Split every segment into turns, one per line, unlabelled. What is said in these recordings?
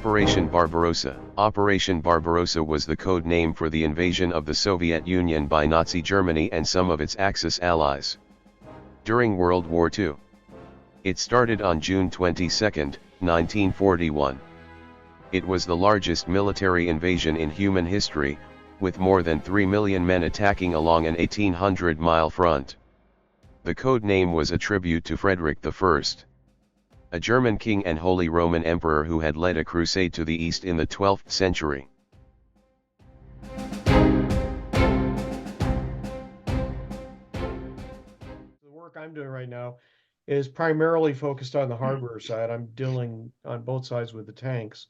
Operation Barbarossa. Operation Barbarossa was the code name for the invasion of the Soviet Union by Nazi Germany and some of its Axis allies during World War II. It started on June 22, 1941. It was the largest military invasion in human history, with more than 3 million men attacking along an 1,800-mile front. The code name was a tribute to Frederick I, a German king and Holy Roman Emperor who had led a crusade to the east in the 12th century.
The work I'm doing right now is primarily focused on the hardware side. I'm dealing on both sides with the tanks.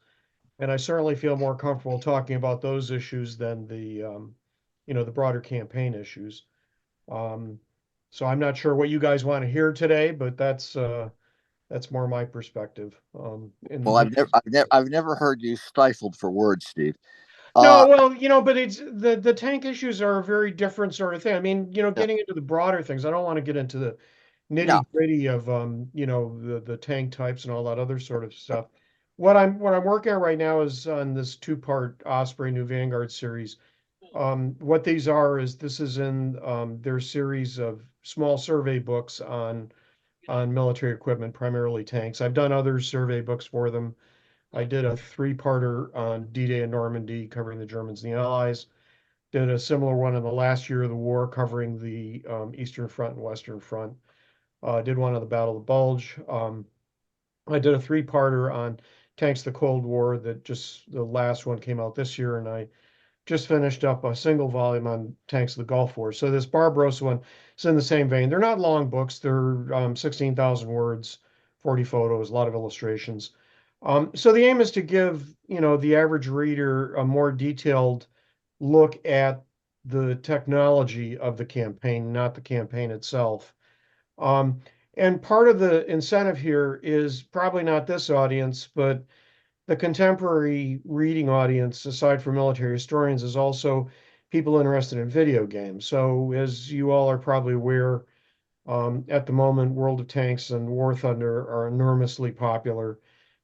And I certainly feel more comfortable talking about those issues than the broader campaign issues. So I'm not sure what you guys want to hear today, but that's more my perspective.
Well, I've never heard you stifled for words, Steve.
No, well, but it's the tank issues are a very different sort of thing. I mean,
Yeah,
getting into the broader things, I don't want to get into the
yeah.
nitty-gritty of the tank types and all that other sort of stuff. What I'm working on right now is on this two-part Osprey New Vanguard series. What these are is this is in their series of small survey books on military equipment, primarily tanks. I've done other survey books for them. I did a three-parter on D-Day and Normandy, covering the Germans and the Allies. Did a similar one in the last year of the war, covering the Eastern Front and Western Front. Did one on the Battle of the Bulge. I did a three-parter on tanks of the Cold War that the last one came out this year, and I just finished up a single volume on tanks of the Gulf War. So this Barbarossa one is in the same vein. They're not long books. They're 16,000 words, 40 photos, a lot of illustrations. So the aim is to give, the average reader a more detailed look at the technology of the campaign, not the campaign itself. And part of the incentive here is probably not this audience, but the contemporary reading audience, aside from military historians, is also people interested in video games. So, as you all are probably aware, at the moment, World of Tanks and War Thunder are enormously popular.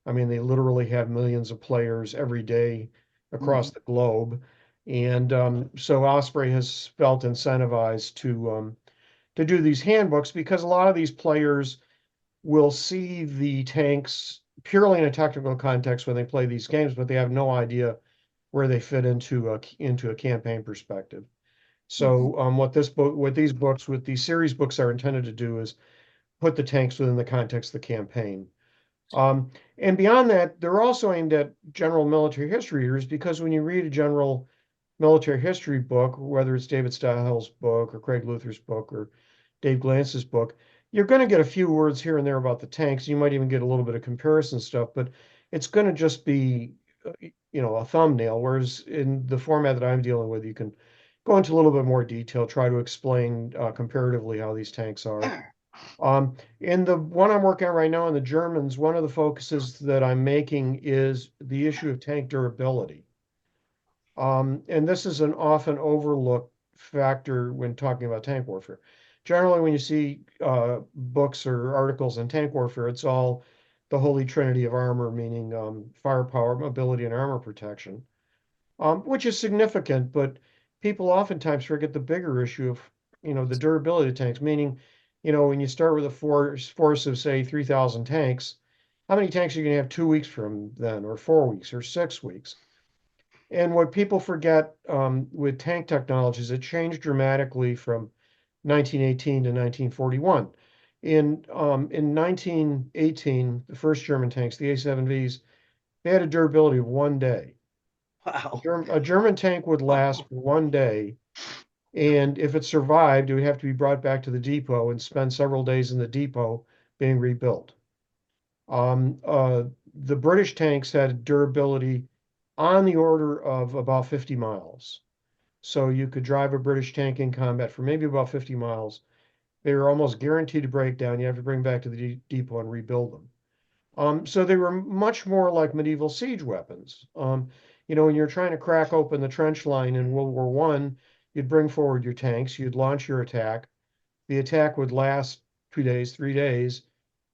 I mean, they literally have millions of players every day across the globe. And so Osprey has felt incentivized to do these handbooks because a lot of these players will see the tanks purely in a technical context when they play these games, but they have no idea where they fit into a campaign perspective. So what these series books are intended to do is put the tanks within the context of the campaign. And beyond that, they're also aimed at general military history readers because when you read a general military history book, whether it's David Stahell's book or Craig Luther's book or Dave Glance's book, you're going to get a few words here and there about the tanks. You might even get a little bit of comparison stuff, but it's going to just be, a thumbnail. Whereas in the format that I'm dealing with, you can go into a little bit more detail, try to explain comparatively how these tanks are. In the one I'm working on right now on the Germans, one of the focuses that I'm making is the issue of tank durability. And this is an often overlooked factor when talking about tank warfare. Generally, when you see books or articles on tank warfare, it's all the holy trinity of armor, meaning firepower, mobility, and armor protection, which is significant, but people oftentimes forget the bigger issue of, the durability of tanks, meaning, when you start with a force of, say, 3,000 tanks, how many tanks are you going to have 2 weeks from then, or 4 weeks, or 6 weeks? And what people forget with tank technologies, it changed dramatically from 1918 to 1941. In 1918, the first German tanks, the A7Vs, they had a durability of 1 day.
Wow.
A German tank would last for 1 day, and if it survived, it would have to be brought back to the depot and spend several days in the depot being rebuilt. The British tanks had durability on the order of about 50 miles. So you could drive a British tank in combat for maybe about 50 miles. They were almost guaranteed to break down. You have to bring back to the depot and rebuild them. So they were much more like medieval siege weapons. When you're trying to crack open the trench line in World War One, you'd bring forward your tanks, you'd launch your attack. The attack would last 2 days, 3 days.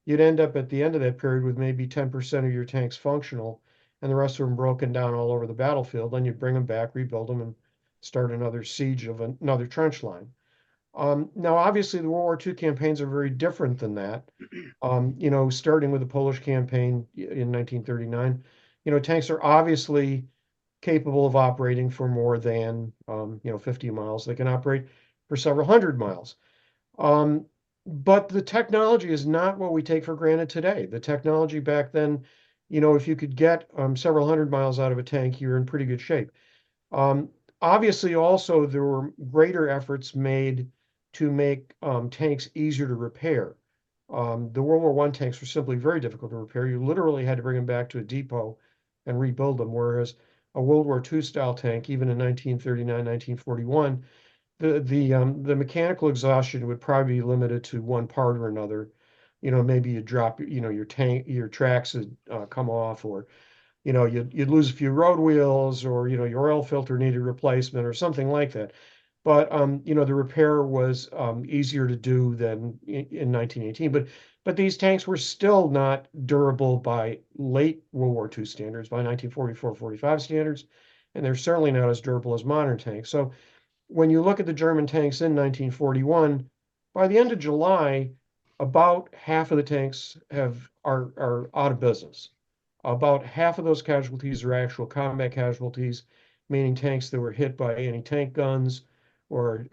You'd end up at the end of that period with maybe 10% of your tanks functional, and the rest of them broken down all over the battlefield. Then you bring them back, rebuild them, and start another siege of another trench line. Now, obviously, the World War II campaigns are very different than that. Starting with the Polish campaign in 1939, tanks are obviously capable of operating for more than 50 miles. They can operate for several hundred miles. But the technology is not what we take for granted today. The technology back then, if you could get several hundred miles out of a tank, you're in pretty good shape. Um, Obviously, also, there were greater efforts made to make tanks easier to repair. The World War I tanks were simply very difficult to repair. You literally had to bring them back to a depot and rebuild them, whereas a World War II style tank, even in 1939, 1941, the mechanical exhaustion would probably be limited to one part or another. Maybe you drop, your tracks would come off, or you'd lose a few road wheels, or your oil filter needed replacement or something like that. But the repair was easier to do than in 1918. But these tanks were still not durable by late World War II standards, by 1944-45 standards, and they're certainly not as durable as modern tanks. So when you look at the German tanks in 1941, by the end of July, about half of the tanks are out of business. About half of those casualties are actual combat casualties, meaning tanks that were hit by anti-tank guns, or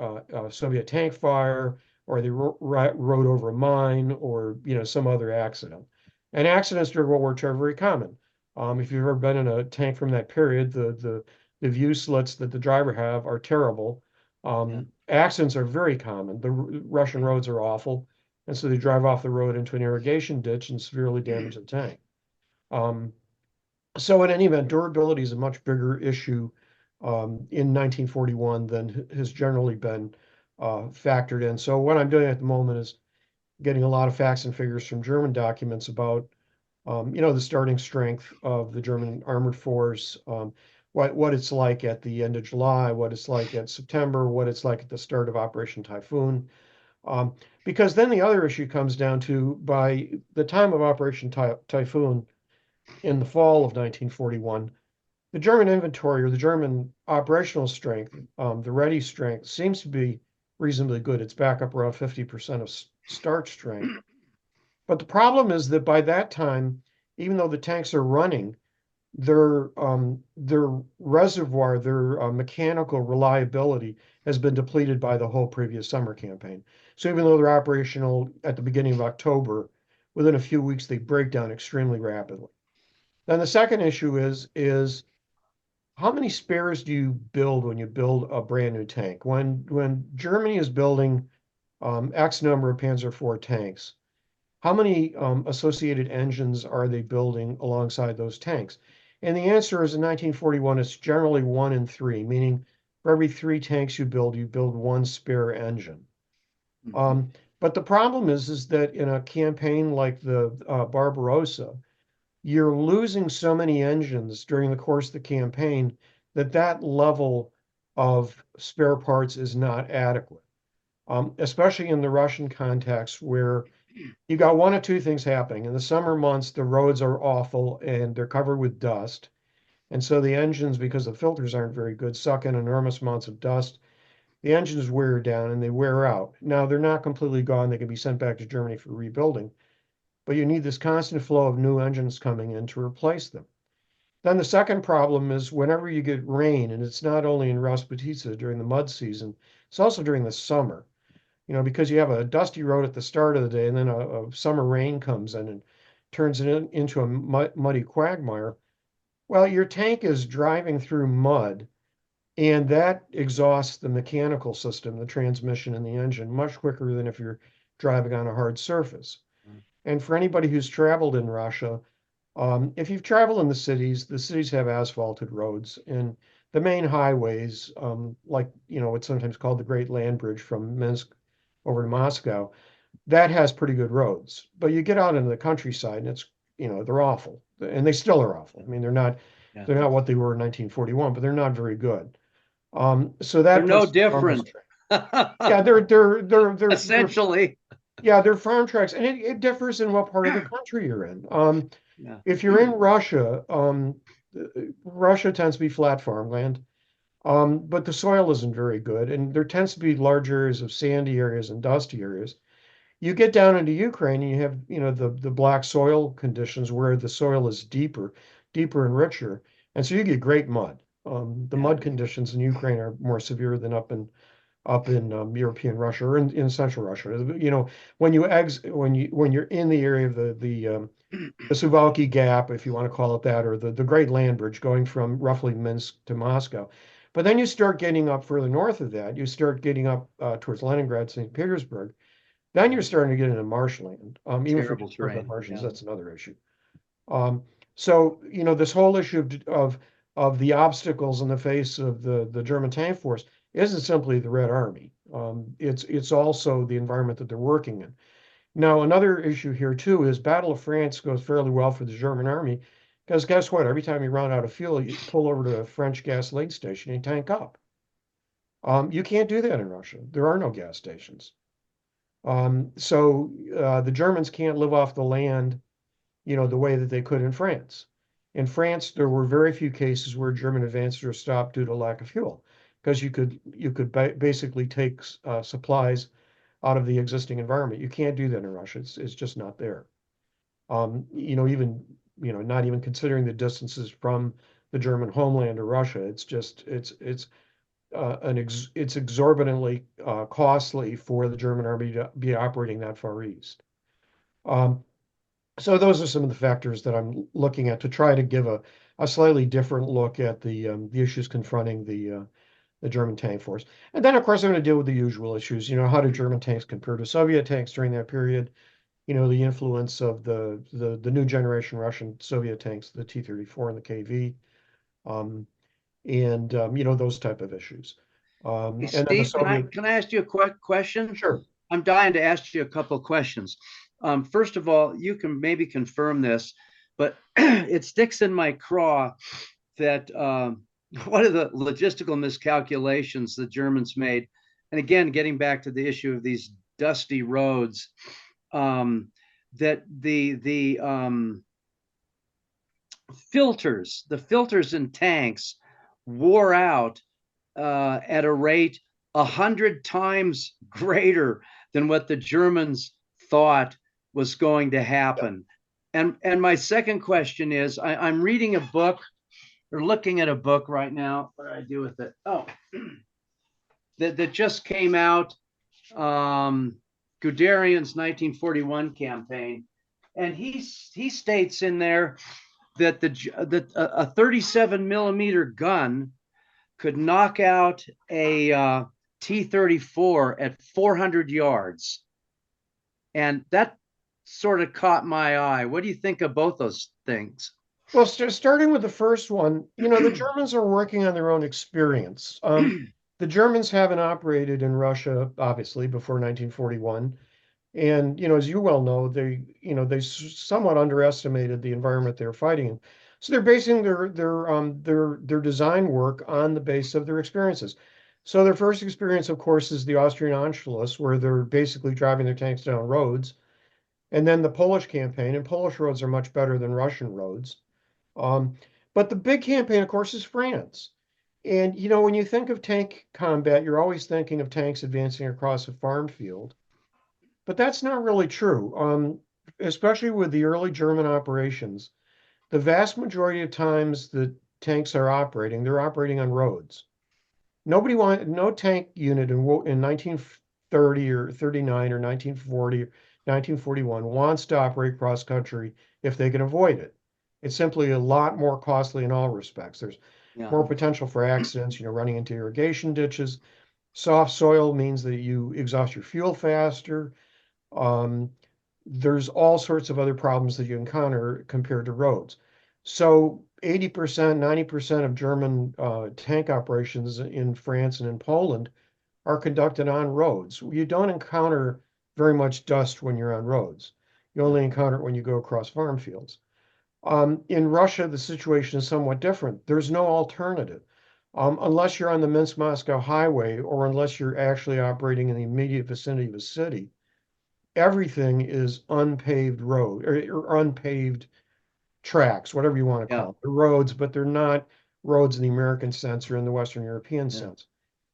Soviet tank fire, or they rode over a mine, or some other accident. And accidents during World War II are very common. If you've ever been in a tank from that period, the view slits that the driver have are terrible. Accidents are very common. The Russian roads are awful, and so they drive off the road into an irrigation ditch and severely damage the tank. So in any event, durability is a much bigger issue in 1941 than has generally been factored in. So what I'm doing at the moment is getting a lot of facts and figures from German documents about, the starting strength of the German armored force, what it's like at the end of July, what it's like at September, what it's like at the start of Operation Typhoon. Because then the other issue comes down to, by the time of Operation Typhoon in the fall of 1941, the German inventory, or the German operational strength, the ready strength, seems to be reasonably good. It's back up around 50% of start strength. But the problem is that by that time, even though the tanks are running, their reservoir, their mechanical reliability has been depleted by the whole previous summer campaign. So even though they're operational at the beginning of October, within a few weeks they break down extremely rapidly. Then the second issue is how many spares do you build when you build a brand new tank? When Germany is building X number of Panzer IV tanks, how many associated engines are they building alongside those tanks? And the answer is, in 1941, it's generally 1 in 3, meaning for every 3 tanks you build one spare engine. But the problem is that in a campaign like the Barbarossa, you're losing so many engines during the course of the campaign that level of spare parts is not adequate, especially in the Russian context, where you got one of two things happening. In the summer months, the roads are awful and they're covered with dust. And so the engines, because the filters aren't very good, suck in enormous amounts of dust. The engines wear down and they wear out. Now, they're not completely gone. They can be sent back to Germany for rebuilding. But you need this constant flow of new engines coming in to replace them. Then the second problem is, whenever you get rain, and it's not only in Rasputitsa during the mud season, it's also during the summer, because you have a dusty road at the start of the day, and then a summer rain comes in and turns it into a muddy quagmire. Well, your tank is driving through mud, and that exhausts the mechanical system, the transmission and the engine, much quicker than if you're driving on a hard surface. And for anybody who's traveled in Russia, if you've traveled in the cities have asphalted roads, and the main highways, like, what's sometimes called the Great Land Bridge from Minsk over to Moscow, that has pretty good roads. But you get out into the countryside and it's, they're awful, and they still are awful. I mean, they're not what they were in 1941, but they're not very good. So that
they're no different.
Yeah, they're
essentially.
They're farm tracks, and it differs in what part of the country you're in. If you're in Russia, Russia tends to be flat farmland, but the soil isn't very good, and there tends to be large areas of sandy areas and dusty areas. You get down into Ukraine, and you have, the black soil conditions where the soil is deeper and richer, and so you get great mud. The
Yeah.
mud conditions in Ukraine are more severe than up in European Russia or in Central Russia. When you're in the area of the Suwalki Gap, if you want to call it that, or the Great Land Bridge going from roughly Minsk to Moscow. But then you start getting up further north of that. You start getting up towards Leningrad, St. Petersburg. Then you're starting to get into marshland. Even if we
Terrible
just talk about
terrain.
marshlands,
Yeah.
that's another issue. So this whole issue of the obstacles in the face of the German tank force isn't simply the Red Army. It's also the environment that they're working in. Now, another issue here too is Battle of France goes fairly well for the German army because guess what? Every time you run out of fuel, you pull over to a French gasoline station and tank up. You can't do that in Russia. There are no gas stations. So the Germans can't live off the land, the way that they could in France. In France, there were very few cases where German advances were stopped due to lack of fuel, because you could basically take supplies out of the existing environment. You can't do that in Russia. It's just not there. Even not even considering the distances from the German homeland to Russia, it's exorbitantly costly for the German army to be operating that far east. Um, so those are some of the factors that I'm looking at to try to give a slightly different look at the issues confronting the German tank force. And then, of course, I'm going to deal with the usual issues. How do German tanks compare to Soviet tanks during that period? The influence of the new generation Russian Soviet tanks, the T-34 and the KV, and those type of issues.
Hey,
And then the
Steve,
Soviet.
can I ask you a quick question?
Sure.
I'm dying to ask you a couple of questions. First of all, you can maybe confirm this, but it sticks in my craw that one of the logistical miscalculations the Germans made, and again, getting back to the issue of these dusty roads, that the filters in tanks wore out at a rate 100 times greater than what the Germans thought was going to happen. And my second question is, I'm reading a book or looking at a book right now. What do I do with it? Oh, that just came out, Guderian's 1941 campaign. And he states in there that a 37 millimeter gun could knock out a T-34 at 400 yards. And that sort of caught my eye. What do you think of both those things?
Well, starting with the first one, the Germans are working on their own experience. The Germans haven't operated in Russia, obviously, before 1941. And, as you well know, they somewhat underestimated the environment they were fighting in. So they're basing their design work on the base of their experiences. So their first experience, of course, is the Austrian Anschluss, where they're basically driving their tanks down roads. And then the Polish campaign, and Polish roads are much better than Russian roads. Um, but the big campaign, of course, is France. And, when you think of tank combat, you're always thinking of tanks advancing across a farm field. But that's not really true, especially with the early German operations. The vast majority of times that tanks are operating, they're operating on roads. No tank unit in 1930 or 39 or 1940 or 1941 wants to operate cross country if they can avoid it. It's simply a lot more costly in all respects. There's more potential for accidents, running into irrigation ditches. Soft soil means that you exhaust your fuel faster. There's all sorts of other problems that you encounter compared to roads. So 80%, 90% of German tank operations in France and in Poland are conducted on roads. You don't encounter very much dust when you're on roads. You only encounter it when you go across farm fields. In Russia, the situation is somewhat different. There's no alternative. Unless you're on the Minsk-Moscow highway or unless you're actually operating in the immediate vicinity of a city, everything is unpaved road or unpaved tracks, whatever you want to
Yeah.
call it. They're roads, but they're not roads in the American sense or in the Western European
Yeah.
sense. So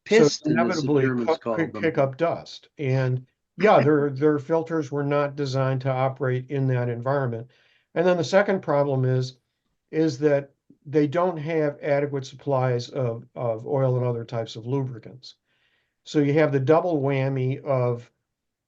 Piston, as the
inevitably
Germans called
could
them.
kick up dust. And yeah, their filters were not designed to operate in that environment. And then the second problem is that they don't have adequate supplies of oil and other types of lubricants. So you have the double whammy of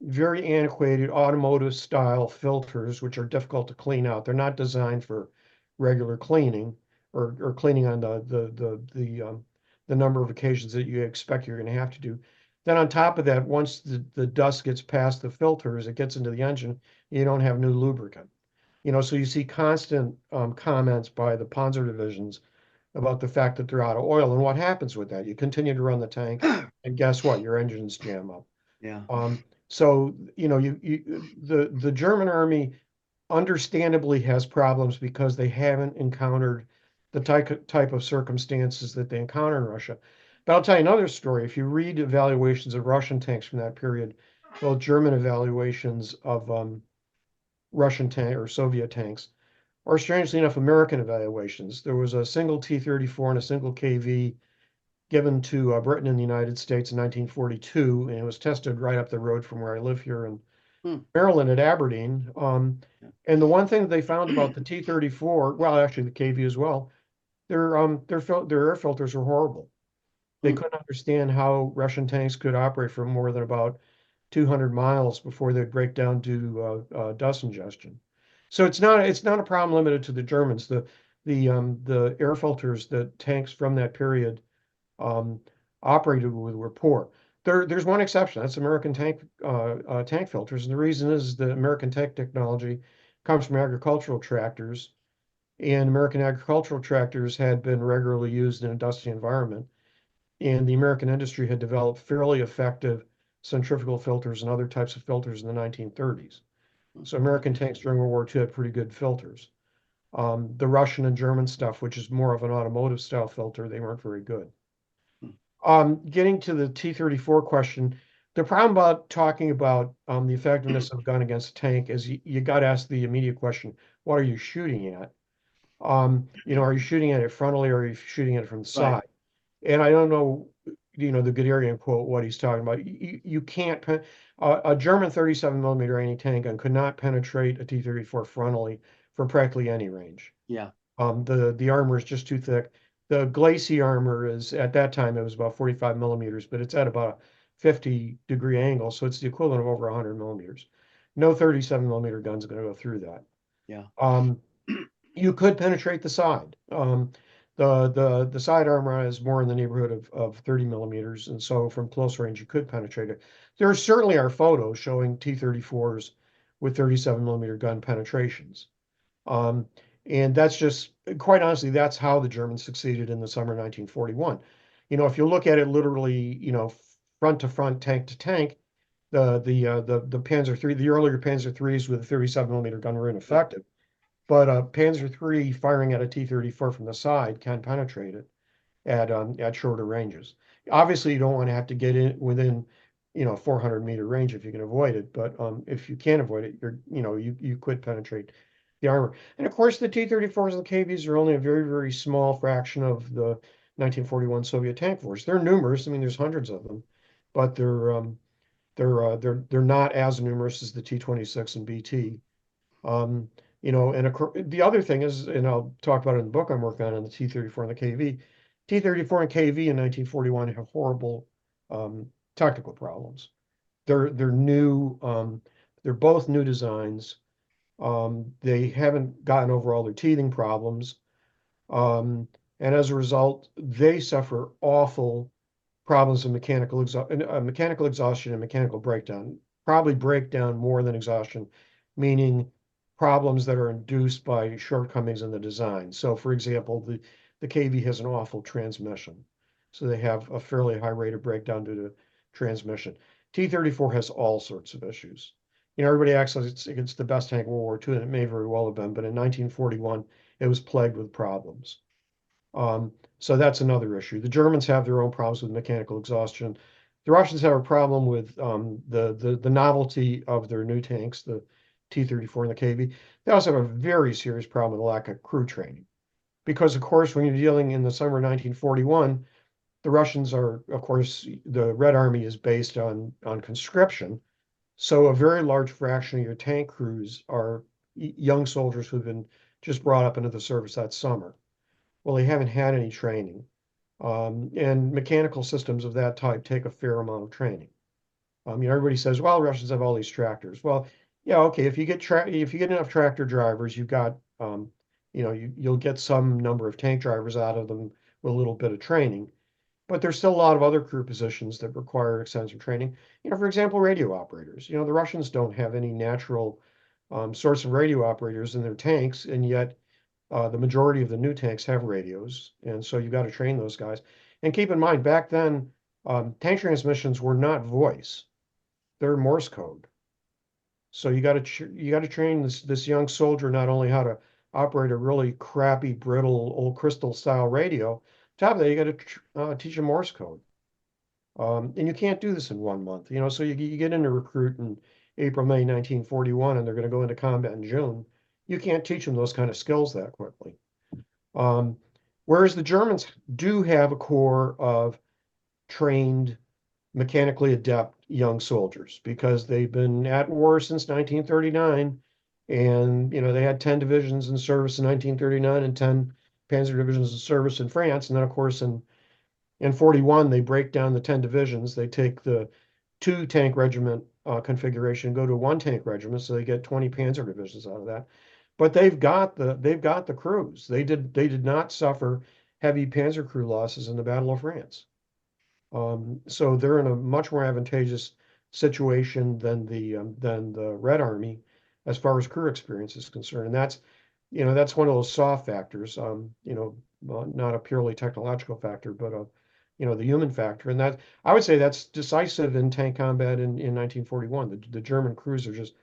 very antiquated automotive style filters, which are difficult to clean out. They're not designed for regular cleaning or cleaning on the number of occasions that you expect you're going to have to do. Then on top of that, once the dust gets past the filters, it gets into the engine, you don't have new lubricant. So you see constant comments by the Panzer divisions about the fact that they're out of oil. And what happens with that? You continue to run the tank, and guess what? Your engines jam up.
Yeah.
So the German army understandably has problems because they haven't encountered the type of circumstances that they encounter in Russia. But I'll tell you another story. If you read evaluations of Russian tanks from that period, both German evaluations of Russian tank or Soviet tanks, or strangely enough, American evaluations, there was a single T-34 and a single KV given to Britain and the United States in 1942, and it was tested right up the road from where I live here in Maryland at Aberdeen. And the one thing that they found about the T-34, well, actually the KV as well, their air filters were horrible. They couldn't understand how Russian tanks could operate for more than about 200 miles before they'd break down to dust ingestion. So it's not a problem limited to the Germans. The air filters that tanks from that period operated with were poor. There's one exception. That's American tank filters, and the reason is the American tank technology comes from agricultural tractors, and American agricultural tractors had been regularly used in a dusty environment, and the American industry had developed fairly effective centrifugal filters and other types of filters in the 1930s. So American tanks during World War II had pretty good filters. The Russian and German stuff, which is more of an automotive style filter, they weren't very good. Getting to the T-34 question, the problem about talking about the effectiveness of a gun against a tank is you got to ask the immediate question, what are you shooting at? Are you shooting at it frontally or are you shooting at it from the side? And I don't know, the Guderian quote, what he's talking about. You can't, a German 37 millimeter anti-tank gun could not penetrate a T-34 frontally from practically any range.
Yeah.
The armor is just too thick. The Glacis armor is, at that time, it was about 45 millimeters, but it's at about a 50-degree angle, so it's the equivalent of over 100 millimeters. No 37 millimeter gun's going to go through that.
Yeah.
You could penetrate the side. The side armor is more in the neighborhood of 30 millimeters, and so from close range you could penetrate it. There certainly are photos showing T-34s with 37 millimeter gun penetrations. And that's just, quite honestly, that's how the Germans succeeded in the summer 1941. If you look at it literally, front to front, tank to tank, the Panzer III, the earlier Panzer IIIs with a 37 millimeter gun were ineffective. But Panzer III firing at a T-34 from the side can penetrate it at shorter ranges. Obviously, you don't want to have to get in within 400-meter range if you can avoid it. But if you can't avoid it, you could penetrate the armor. And of course, the T-34s and the KVs are only a very, very small fraction of the 1941 Soviet tank force. They're numerous. I mean, there's hundreds of them, but they're not as numerous as the T-26 and BT. And the other thing is, and I'll talk about it in the book I'm working on the T-34 and the KV. T-34 and KV in 1941 have horrible technical problems. They're new. They're both new designs. They haven't gotten over all their teething problems. And as a result, they suffer awful problems of mechanical exhaustion and mechanical breakdown. Probably breakdown more than exhaustion, meaning problems that are induced by shortcomings in the design. So, for example, the KV has an awful transmission. So they have a fairly high rate of breakdown due to transmission. T-34 has all sorts of issues. Everybody acts like it's the best tank in World War II, and it may very well have been, but in 1941, it was plagued with problems. So that's another issue. The Germans have their own problems with mechanical exhaustion. The Russians have a problem with the novelty of their new tanks, the T-34 and the KV. They also have a very serious problem with the lack of crew training. Because, of course, when you're dealing in the summer of 1941, the Russians are, of course, the Red Army is based on conscription. So a very large fraction of your tank crews are young soldiers who've been just brought up into the service that summer. Well, they haven't had any training. And mechanical systems of that type take a fair amount of training. Everybody says, well, Russians have all these tractors. Well, yeah, okay, if you get enough tractor drivers, you've got, you'll get some number of tank drivers out of them with a little bit of training. But there's still a lot of other crew positions that require extensive training. For example, radio operators. The Russians don't have any natural source of radio operators in their tanks, and yet the majority of the new tanks have radios, and so you got to train those guys. And keep in mind, back then, tank transmissions were not voice; they're Morse code. So you got to train this young soldier not only how to operate a really crappy, brittle, old crystal style radio. On top of that, you got to teach them Morse code. And you can't do this in 1 month. So you get into recruit in April, May 1941, and they're going to go into combat in June. You can't teach them those kind of skills that quickly. Whereas the Germans do have a corps of trained, mechanically adept young soldiers because they've been at war since 1939. And, they had 10 divisions in service in 1939 and 10 panzer divisions in service in France. And then, of course, in 41, they break down the 10 divisions. They take the 2 tank regiment configuration, go to 1 tank regiment, so they get 20 panzer divisions out of that. But they've got the crews. They did not suffer heavy panzer crew losses in the Battle of France. So they're in a much more advantageous situation than the Red Army as far as crew experience is concerned. And that's one of those soft factors. Not a purely technological factor, but the human factor. And that, I would say, that's decisive in tank combat in 1941. The German crews are just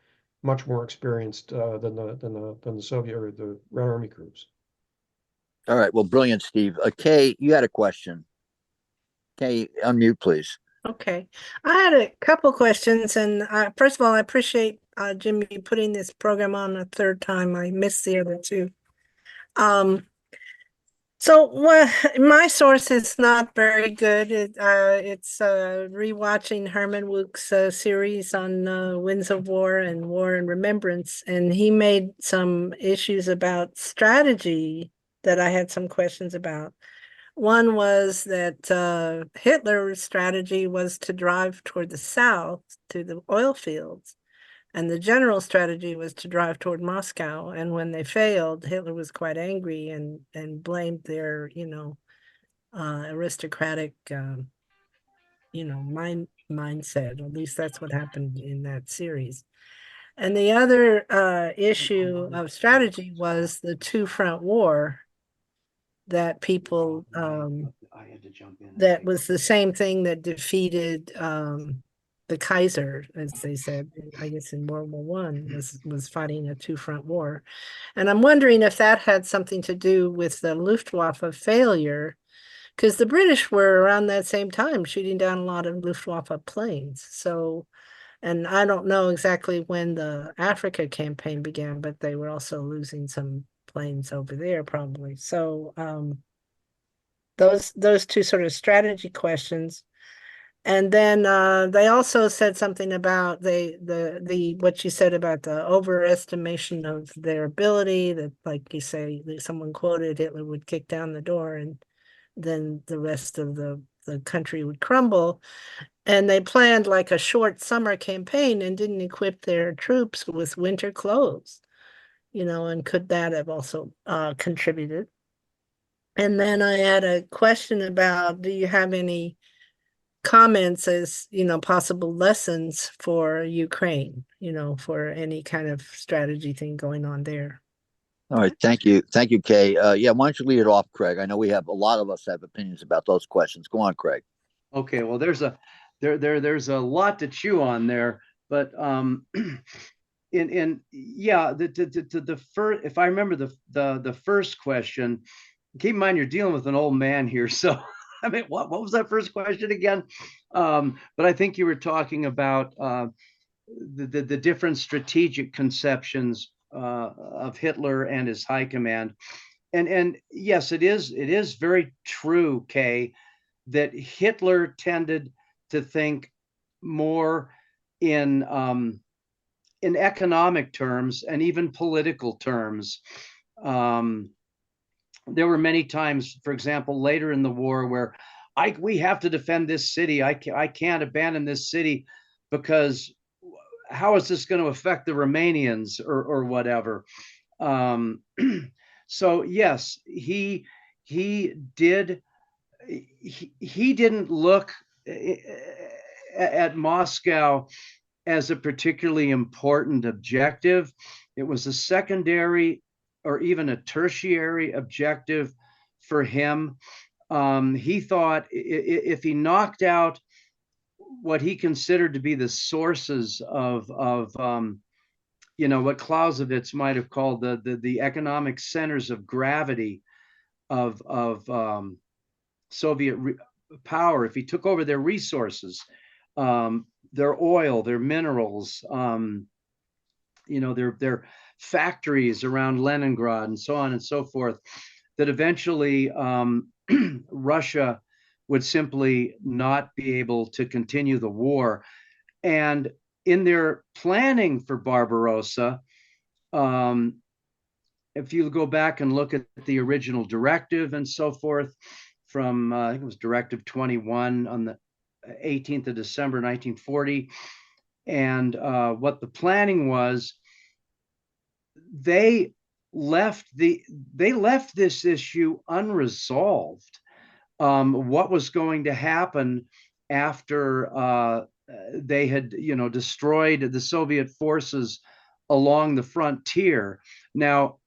much more experienced than the Soviet or the Red Army crews.
All right. Well, brilliant, Steve. Kay, you had a question. Kay, unmute, please.
Okay. I had a couple questions. And first of all, I appreciate, Jimmy, putting this program on a third time. I missed the other two. So my source is not very good. It's rewatching Herman Wouk's series on Winds of War and War and Remembrance, and he made some issues about strategy that I had some questions about. One was that Hitler's strategy was to drive toward the south to the oil fields. And the general strategy was to drive toward Moscow. And when they failed, Hitler was quite angry and blamed their, aristocratic, mindset. At least that's what happened in that series. And the other issue of strategy was the two-front war that people, that was the same thing that defeated the Kaiser, as they said, I guess in World War I, was fighting a two-front war. And I'm wondering if that had something to do with the Luftwaffe failure, because the British were around that same time shooting down a lot of Luftwaffe planes. So, and I don't know exactly when the Africa campaign began, but they were also losing some planes over there probably. So those two sort of strategy questions. And then they also said something about what you said about the overestimation of their ability, that, like you say, someone quoted, Hitler would kick down the door and then the rest of the country would crumble. And they planned like a short summer campaign and didn't equip their troops with winter clothes, and could that have also contributed? And then I had a question about, do you have any comments as possible lessons for Ukraine, for any kind of strategy thing going on there?
All right, thank you, Kay. Yeah, why don't you lead it off, Craig? I know a lot of us have opinions about those questions. Go on, Craig.
Okay, well, there's a lot to chew on there, but the first, if I remember the first question, keep in mind you're dealing with an old man here, so I mean, what was that first question again? But I think you were talking about the different strategic conceptions of Hitler and his high command. And yes, it is very true, Kay, that Hitler tended to think more in economic terms and even political terms. There were many times, for example, later in the war, where we have to defend this city. I can't abandon this city because how is this going to affect the Romanians or whatever? So yes, he didn't look at Moscow as a particularly important objective. It was a secondary or even a tertiary objective for him. He thought if he knocked out what he considered to be the sources of what Clausewitz might have called the economic centers of gravity of Soviet power, if he took over their resources, their oil, their minerals, their factories around Leningrad and so on and so forth, that eventually Russia would simply not be able to continue the war. And in their planning for Barbarossa, if you go back and look at the original directive and so forth from, I think it was Directive 21 on the 18th of December, 1940, and what the planning was, they left this issue unresolved. What was going to happen after they had, destroyed the Soviet forces along the frontier? Now,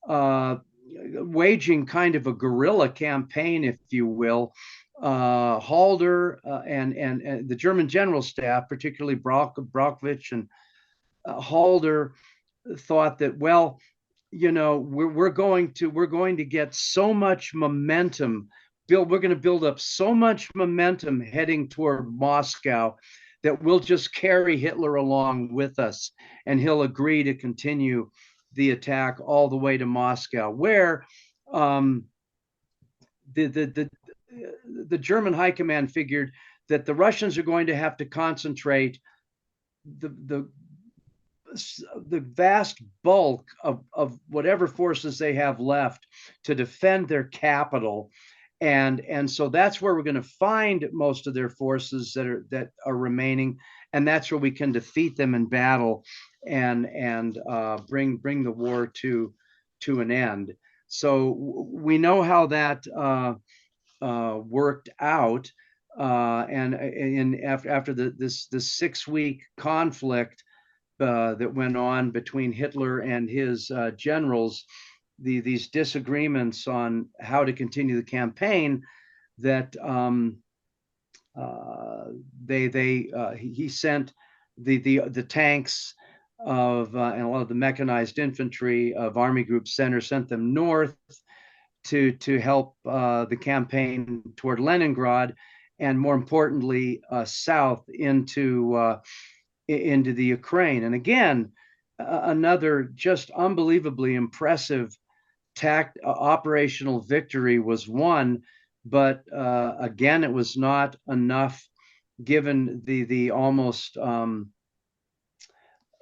waging kind of a guerrilla campaign, if you will, Halder and the German general staff, particularly Brockwitz and Halder, thought that, well, we're going to get so much momentum. We're going to build up so much momentum heading toward Moscow that we'll just carry Hitler along with us, and he'll agree to continue the attack all the way to Moscow, where the German high command figured that the Russians are going to have to concentrate the vast bulk of whatever forces they have left to defend their capital. And so that's where we're going to find most of their forces that are remaining, and that's where we can defeat them in battle and bring the war to an end. So we know how that worked out, and after this 6-week conflict that went on between Hitler and his generals, these disagreements on how to continue the campaign, that he sent the tanks of and a lot of the mechanized infantry of Army Group Center, sent them north to help the campaign toward Leningrad, and more importantly south into the Ukraine. And again, another just unbelievably impressive operational victory was won, but again, it was not enough given the almost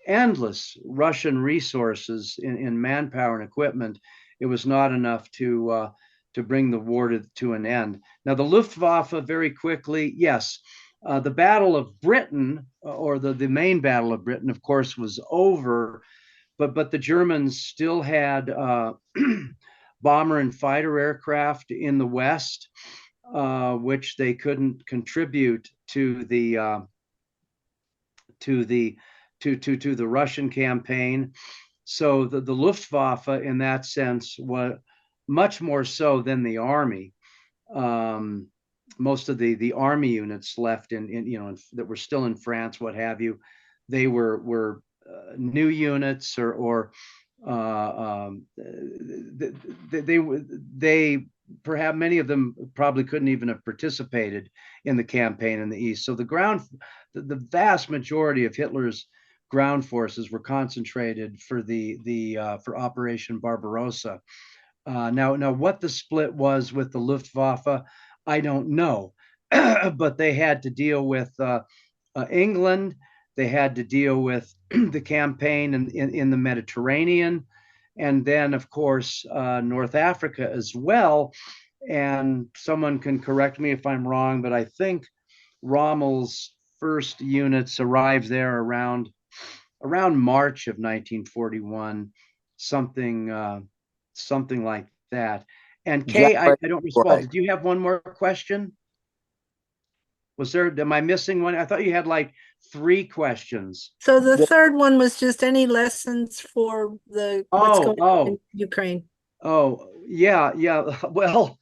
endless Russian resources in manpower and equipment. It was not enough to bring the war to an end. Now, the Luftwaffe, very quickly, yes, the Battle of Britain, or the main Battle of Britain, of course, was over, but the Germans still had bomber and fighter aircraft in the West, which they couldn't contribute to the Russian campaign. So the Luftwaffe, in that sense, was much more so than the army. Most of the army units left that were still in France, what have you, they were new units or they perhaps many of them probably couldn't even have participated in the campaign in the East. So the vast majority of Hitler's ground forces were concentrated for for Operation Barbarossa. Now, what the split was with the Luftwaffe, I don't know, but they had to deal with England. They had to deal with the campaign in the Mediterranean, and then, of course, North Africa as well. And someone can correct me if I'm wrong, but I think Rommel's first units arrived there around March of 1941, something like that. And Kay, I don't respond. Did you have one more question? Am I missing one? I thought you had like 3 questions.
So the third one was just any lessons for what's going on in Ukraine.
Oh, yeah. Well,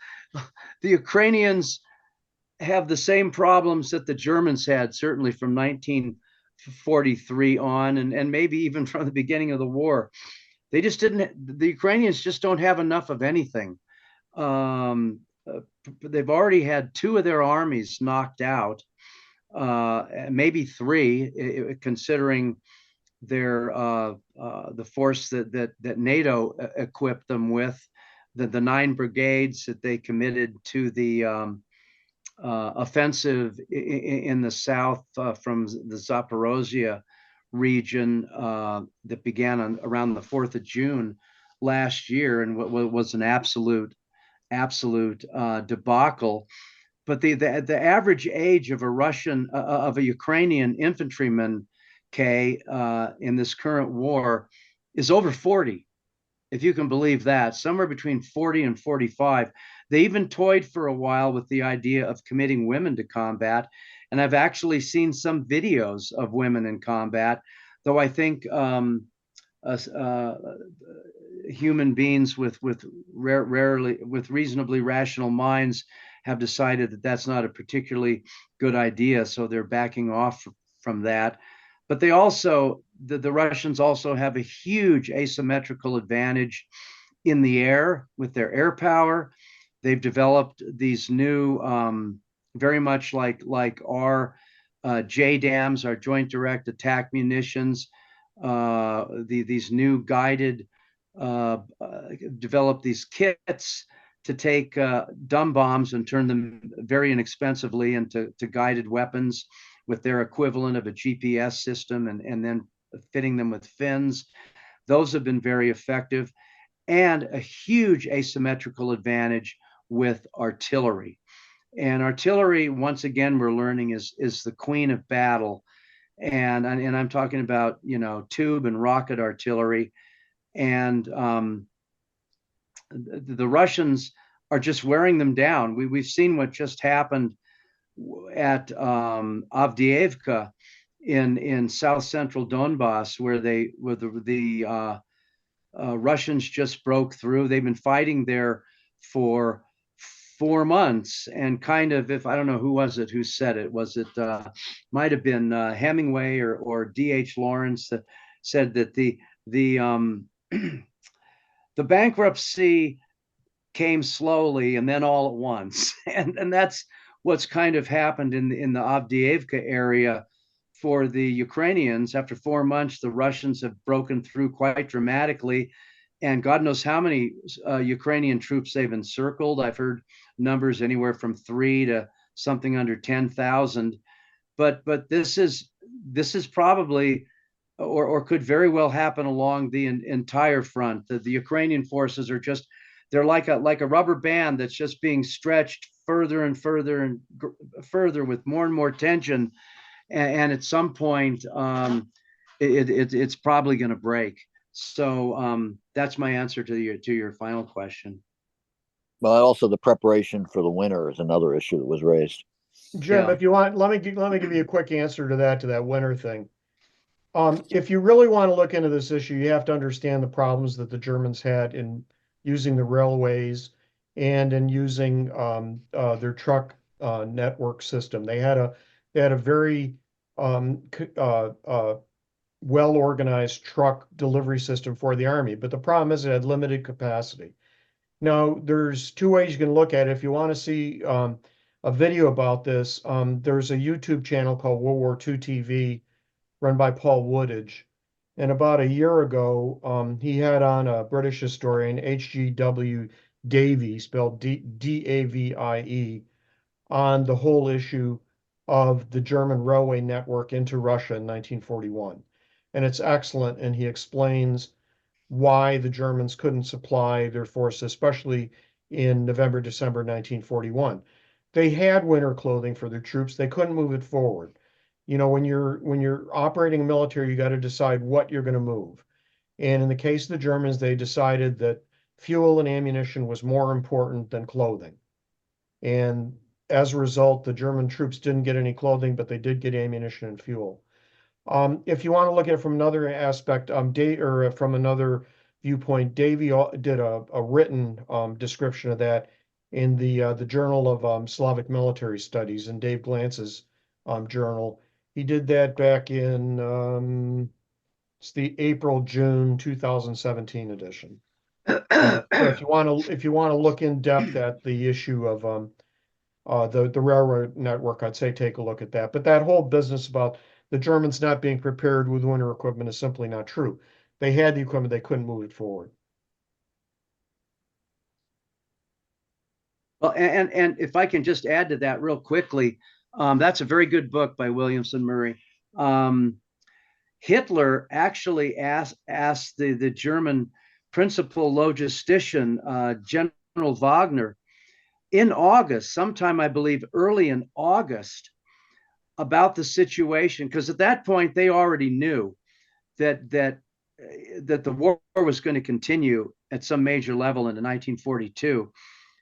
the Ukrainians have the same problems that the Germans had, certainly from 1943 on, and maybe even from the beginning of the war. The Ukrainians just don't have enough of anything. They've already had 2 of their armies knocked out, maybe 3, considering the force that NATO equipped them with, the 9 brigades that they committed to the offensive in the south from the Zaporozhye region that began around the 4th of June last year, and what was an absolute debacle. But the average age of a Ukrainian infantryman, Kay, in this current war is over 40, if you can believe that, somewhere between 40 and 45. They even toyed for a while with the idea of committing women to combat, and I've actually seen some videos of women in combat, though I think human beings with reasonably rational minds have decided that that's not a particularly good idea, so they're backing off from that. But they also, the Russians also have a huge asymmetrical advantage in the air with their air power. They've developed these new, very much like our JDAMs, our Joint Direct Attack Munitions, these new guided, develop these kits to take dumb bombs and turn them very inexpensively into guided weapons with their equivalent of a GPS system, and then fitting them with fins. Those have been very effective, and a huge asymmetrical advantage with artillery. And artillery, once again, we're learning is the queen of battle. And I'm talking about, tube and rocket artillery. And the Russians are just wearing them down. We've seen what just happened at Avdiivka in south central Donbass, where the Russians just broke through. They've been fighting there for 4 months, and kind of, if I don't know who said it, was it might have been Hemingway or D.H. Lawrence that said that the bankruptcy came slowly and then all at once, and that's what's kind of happened in the Avdiivka area for the Ukrainians. After 4 months, the Russians have broken through quite dramatically, and God knows how many Ukrainian troops they've encircled. I've heard numbers anywhere from 3 to something under 10,000. But this is probably, or could very well happen along the entire front. The Ukrainian forces are just, they're like a rubber band that's just being stretched further and further and further with more and more tension, and at some point it's probably going to break. So that's my answer to your final question.
Well, also the preparation for the winter is another issue that was raised.
Jim, if you want, let me give you a quick answer to that winter thing. If you really want to look into this issue, you have to understand the problems that the Germans had in using the railways and in using their truck network system. They had a very well-organized truck delivery system for the army, but the problem is it had limited capacity. Now, there's two ways you can look at it. If you want to see a video about this, there's a YouTube channel called World War II TV run by Paul Woodage. And about a year ago, he had on a British historian, H.G.W. Davie, spelled Davie, on the whole issue of the German railway network into Russia in 1941. And it's excellent, and he explains why the Germans couldn't supply their forces, especially in November, December 1941. They had winter clothing for their troops. They couldn't move it forward. You know, when you're operating a military, you got to decide what you're going to move. And in the case of the Germans, they decided that fuel and ammunition was more important than clothing. And as a result, the German troops didn't get any clothing, but they did get ammunition and fuel. If you want to look at it from another aspect, from another viewpoint, Davy did a written description of that in the Journal of Slavic Military Studies in Dave Glance's journal. He did that back in it's the April-June 2017 edition. So if you want to look in depth at the issue of the railroad network, I'd say take a look at that. But that whole business about the Germans not being prepared with winter equipment is simply not true. They had the equipment, they couldn't move it forward.
Well, and if I can just add to that real quickly, that's a very good book by Williamson Murray. Hitler actually asked the German principal logistician, General Wagner, in August, sometime I believe early in August, about the situation, because at that point they already knew that the war was going to continue at some major level into 1942.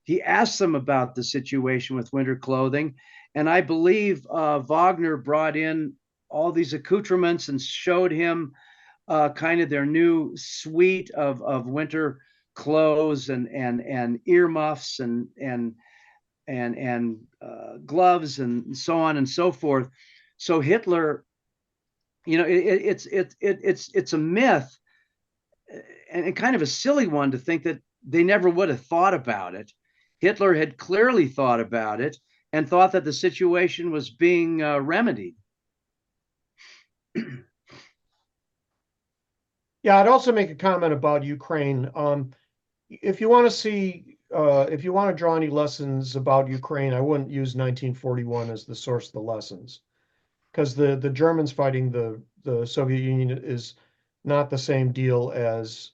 He asked them about the situation with winter clothing, and I believe Wagner brought in all these accoutrements and showed him kind of their new suite of winter clothes and earmuffs and gloves and so on and so forth. So Hitler, you know, it's a myth and kind of a silly one to think that they never would have thought about it. Hitler had clearly thought about it and thought that the situation was being remedied.
Yeah, I'd also make a comment about Ukraine. If you want to see, if you want to draw any lessons about Ukraine, I wouldn't use 1941 as the source of the lessons, because the Germans fighting the Soviet Union is not the same deal as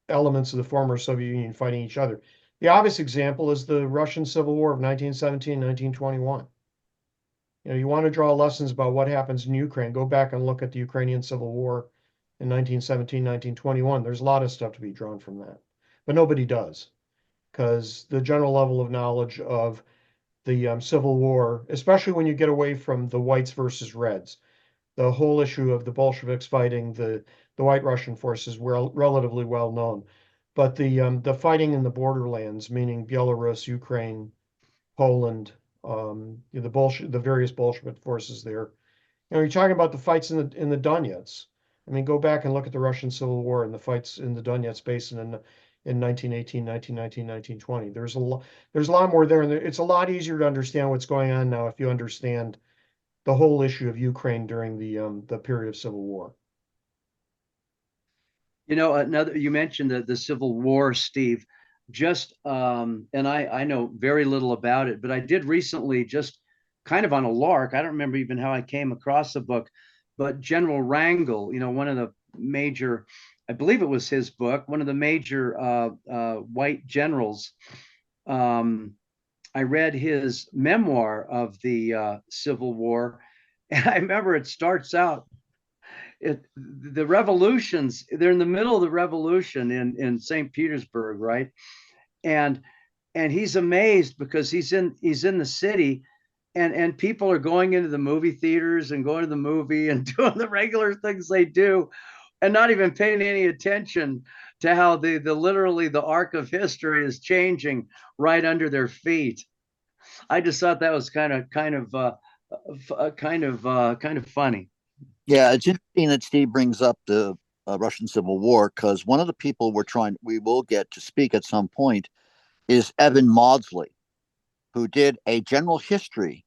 elements of the former Soviet Union fighting each other. The obvious example is the Russian Civil War of 1917, 1921. You know, you want to draw lessons about what happens in Ukraine, go back and look at the Ukrainian Civil War in 1917, 1921. There's a lot of stuff to be drawn from that, but nobody does, because the general level of knowledge of the Civil War, especially when you get away from the whites versus reds, the whole issue of the Bolsheviks fighting the White Russian forces were relatively well known. But the fighting in the borderlands, meaning Belarus, Ukraine, Poland, the various Bolshevik forces there. You know, you're talking about the fights in the Donets. I mean, go back and look at the Russian Civil War and the fights in the Donetsk Basin in 1918, 1919, 1920. There's a lot more there, and it's a lot easier to understand what's going on now if you understand the whole issue of Ukraine during the period of Civil War.
You know, you mentioned the Civil War, Steve. Just and I know very little about it, but I did recently, just kind of on a lark. I don't remember even how I came across the book, but General Wrangel, you know, one of the major, I believe it was his book, one of the major white generals. I read his memoir of the Civil War, and I remember it starts out. The revolutions, they're in the middle of the revolution in St. Petersburg, right? And he's amazed because he's in the city, and people are going into the movie theaters and going to the movie and doing the regular things they do, and not even paying any attention to how the literally the arc of history is changing right under their feet. I just thought that was kind of funny.
Yeah, it's interesting that Steve brings up the Russian Civil War, because one of the people we will get to speak at some point is Evan Maudsley, who did a general history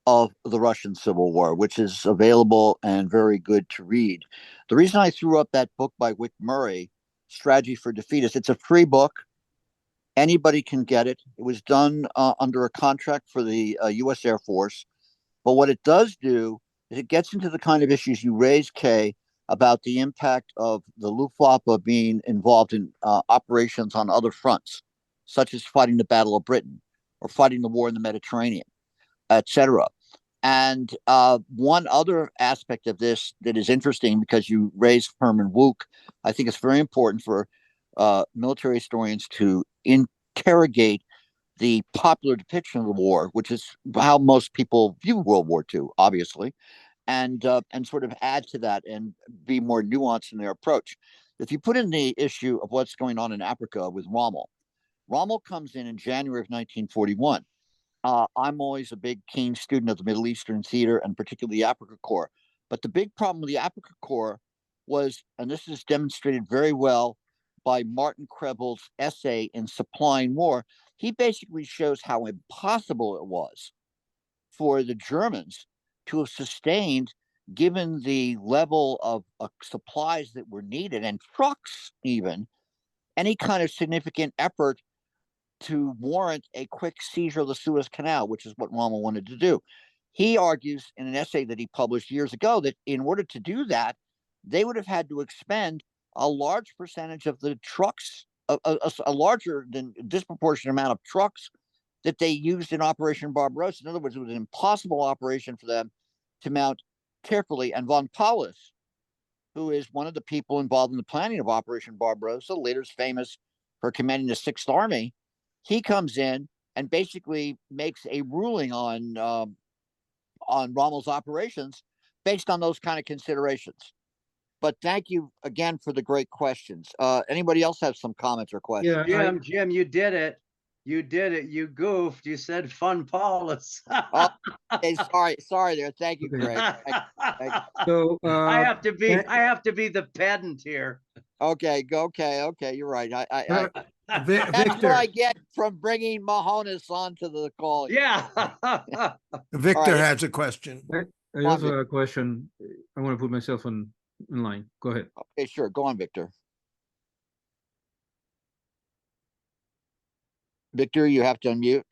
of the Russian Civil War, which is available and very good to read. The reason I threw up that book by Wick Murray, Strategy for Defeatists, it's a free book. Anybody can get it. It was done under a contract for the U.S. Air Force. But what it does do is it gets into the kind of issues you raised, Kay, about the impact of the Luftwaffe being involved in operations on other fronts, such as fighting the Battle of Britain or fighting the war in the Mediterranean, etc. And one other aspect of this that is interesting, because you raised Herman Wouk, I think it's very important for military historians to interrogate the popular depiction of the war, which is how most people view World War II, obviously, and sort of add to that and be more nuanced in their approach. If you put in the issue of what's going on in Africa with Rommel, Rommel comes in January of 1941. I'm always a big keen student of the Middle Eastern theater and particularly the Africa Corps. But the big problem with the Africa Corps was, and this is demonstrated very well by Martin Krebel's essay in Supplying War, he basically shows how impossible it was for the Germans to have sustained, given the level of supplies that were needed and trucks even, any kind of significant effort to warrant a quick seizure of the Suez Canal, which is what Rommel wanted to do. He argues in an essay that he published years ago that in order to do that, they would have had to expend a large percentage of the trucks, a larger than disproportionate amount of trucks that they used in Operation Barbarossa. In other words, it was an impossible operation for them to mount carefully. And von Paulus, who is one of the people involved in the planning of Operation Barbarossa, later is famous for commanding the Sixth Army, he comes in and basically makes a ruling on Rommel's operations based on those kind of considerations. But thank you again for the great questions. Anybody else have some comments or questions?
Yeah,
Jim, you did it. You did it. You goofed. You said fun Paulus.
Oh, okay, sorry there. Thank you,
Okay.
Craig. Thank you.
so
I have to be the pedant here.
Okay, you're right. That's
Victor,
what I get from bringing Mahonis onto the call.
Yeah.
Victor
Right.
has a question.
I also have a question. I want to put myself in line. Go ahead.
Okay, sure. Go on, Victor. Victor, you have to unmute.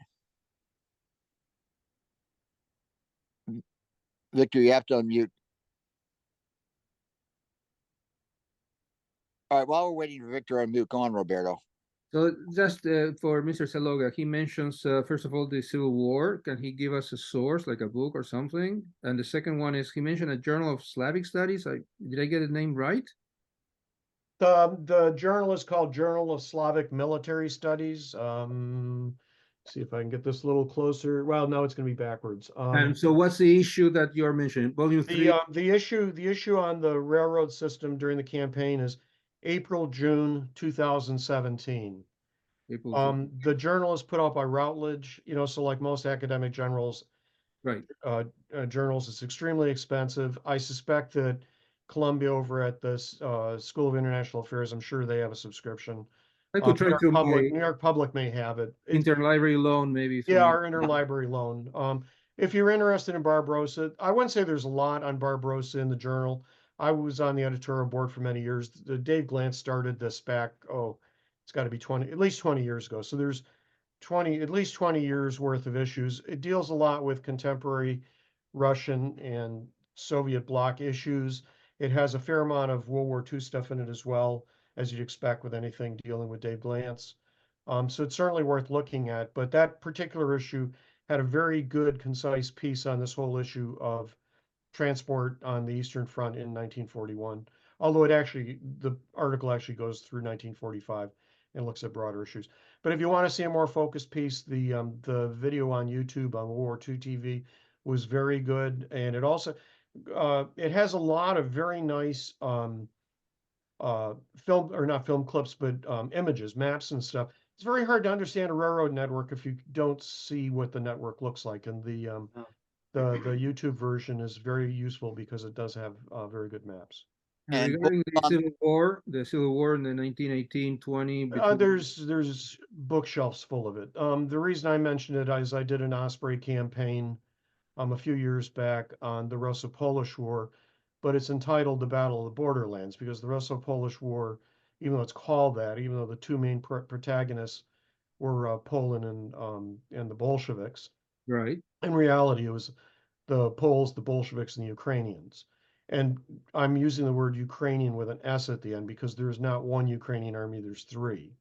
Victor, you have to unmute. All right, while we're waiting for Victor to unmute, go on, Roberto.
So just for Mr. Zaloga, he mentions, first of all, the Civil War. Can he give us a source, like a book or something? And the second one is, he mentioned a Journal of Slavic Studies. Did I get the name right?
The journal is called Journal of Slavic Military Studies. See if I can get this a little closer. Well, no, it's going to be backwards.
And so what's the issue that you're mentioning? Volume 3?
The issue on the railroad system during the campaign is April, June 2017. The journal is put out by Routledge, so like most academic journals,
Right.
It's extremely expensive. I suspect that Columbia over at the School of International Affairs, I'm sure they have a subscription.
I could try to
New York Public may have it.
interlibrary loan, maybe.
Yeah, our interlibrary loan. If you're interested in Barbarossa, I wouldn't say there's a lot on Barbarossa in the journal. I was on the editorial board for many years. Dave Glantz started this back, it's got to be at least 20 years ago. So there's at least 20 years worth of issues. It deals a lot with contemporary Russian and Soviet bloc issues. It has a fair amount of World War II stuff in it as well, as you'd expect with anything dealing with Dave Glantz. So it's certainly worth looking at. But that particular issue had a very good, concise piece on this whole issue of transport on the Eastern Front in 1941. Although the article actually goes through 1945 and looks at broader issues. But if you want to see a more focused piece, the video on YouTube on World War II TV was very good, and it also it has a lot of very nice not film clips, but images, maps, and stuff. It's very hard to understand a railroad network if you don't see what the network looks like, and the YouTube version is very useful because it does have very good maps.
And
regarding
books on,
the Civil War in the 1918-20 between.
There's bookshelves full of it. The reason I mentioned it is I did an Osprey campaign a few years back on the Russo-Polish War, but it's entitled The Battle of the Borderlands because the Russo-Polish War, even though it's called that, even though the two main protagonists were Poland and the Bolsheviks,
Right.
in reality, it was the Poles, the Bolsheviks, and the Ukrainians. And I'm using the word Ukrainian with an S at the end because there's not one Ukrainian army, there's three.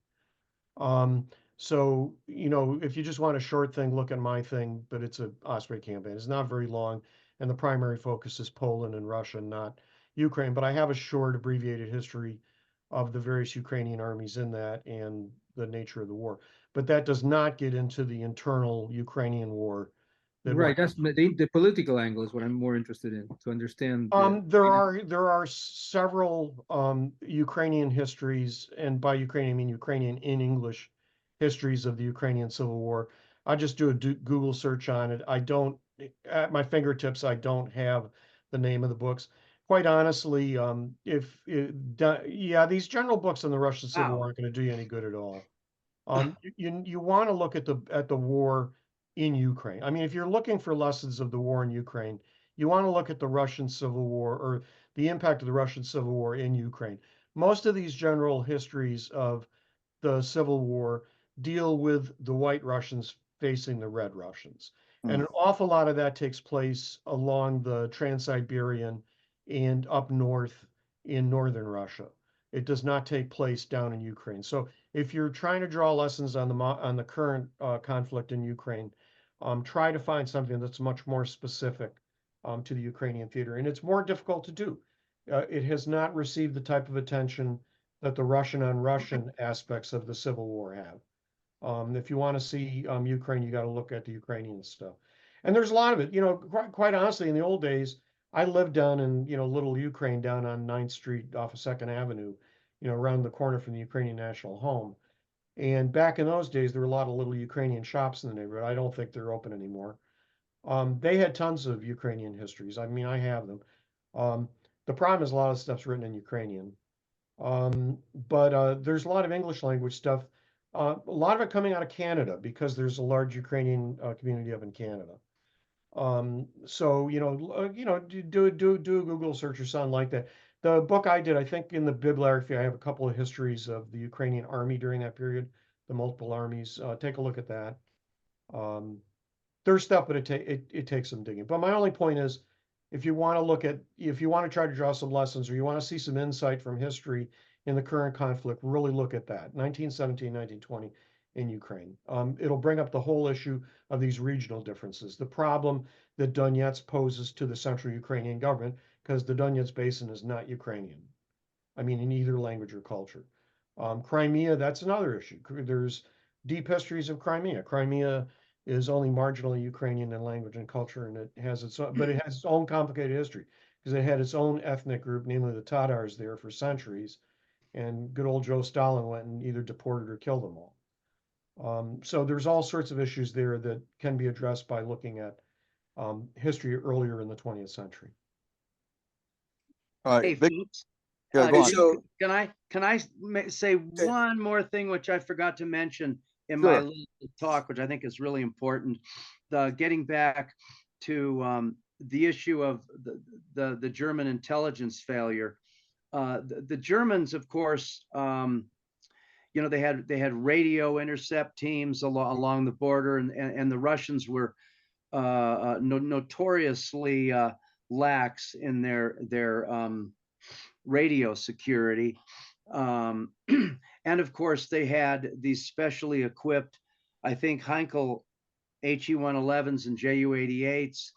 So, if you just want a short thing, look at my thing, but it's a Osprey campaign. It's not very long, and the primary focus is Poland and Russia, not Ukraine. But I have a short abbreviated history of the various Ukrainian armies in that and the nature of the war. But that does not get into the internal Ukrainian war that
Right.
went.
That's the political angle is what I'm more interested in to understand.
There are several Ukrainian histories, and by Ukrainian I mean Ukrainian in English histories of the Ukrainian Civil War. I just do a Google search on it. I don't at my fingertips. I don't have the name of the books. Quite honestly, these general books on the Russian Civil War aren't going to do you any good at all. You want to look at the war in Ukraine. I mean, if you're looking for lessons of the war in Ukraine, you want to look at the Russian Civil War or the impact of the Russian Civil War in Ukraine. Most of these general histories of the Civil War deal with the white Russians facing the red Russians. And an awful lot of that takes place along the Trans-Siberian and up north in northern Russia. It does not take place down in Ukraine. So if you're trying to draw lessons on the current conflict in Ukraine, try to find something that's much more specific to the Ukrainian theater. And it's more difficult to do. It has not received the type of attention that the Russian on Russian aspects of the Civil War have. If you want to see Ukraine, you got to look at the Ukrainian stuff. And there's a lot of it. Quite honestly, in the old days, I lived down in Little Ukraine, down on 9th Street off of 2nd Avenue, around the corner from the Ukrainian National Home. And back in those days, there were a lot of little Ukrainian shops in the neighborhood. I don't think they're open anymore. They had tons of Ukrainian histories. I mean, I have them. The problem is a lot of stuff's written in Ukrainian. But there's a lot of English language stuff. A lot of it coming out of Canada because there's a large Ukrainian community up in Canada. So do a Google search or something like that. The book I did, I think in the bibliography, I have a couple of histories of the Ukrainian army during that period, the multiple armies. Take a look at that. There's stuff, but it takes some digging. But my only point is, if you want to try to draw some lessons or you want to see some insight from history in the current conflict, really look at that 1917, 1920 in Ukraine. It'll bring up the whole issue of these regional differences, the problem that Donetsk poses to the central Ukrainian government, because the Donetsk Basin is not Ukrainian. I mean, in either language or culture. Crimea, that's another issue. There's deep histories of Crimea. Crimea is only marginally Ukrainian in language and culture, and it has its own complicated history because it had its own ethnic group, namely the Tatars, there for centuries, and good old Joe Stalin went and either deported or killed them all. So there's all sorts of issues there that can be addressed by looking at history earlier in the 20th century.
all
Hey,
right, Vic,
folks,
yeah, go on.
So,
can I say one more thing which I forgot to mention in my
Sure.
little talk, which I think is really important? Getting back to the issue of the German intelligence failure. The Germans, of course, they had radio intercept teams along the border, and the Russians were notoriously lax in their radio security. And of course, they had these specially equipped, I think, Heinkel HE-111s and Ju-88s,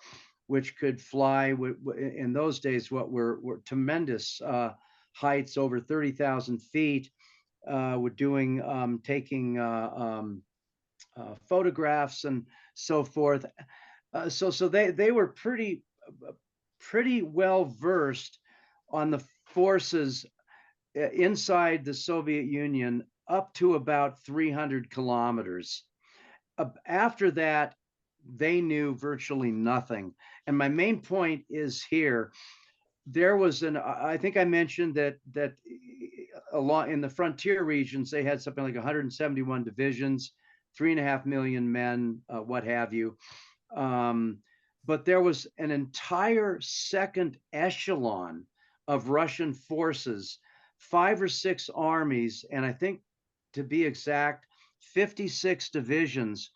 which could fly in those days what were tremendous heights, over 30,000 feet, taking photographs and so forth. So they were pretty well versed on the forces inside the Soviet Union up to about 300 kilometers. After that, they knew virtually nothing. And my main point is here, there was I think I mentioned that along in the frontier regions, they had something like 171 divisions, 3.5 million men, what have you. But there was an entire second echelon of Russian forces, 5 or 6 armies, and I think, to be exact, 56 divisions,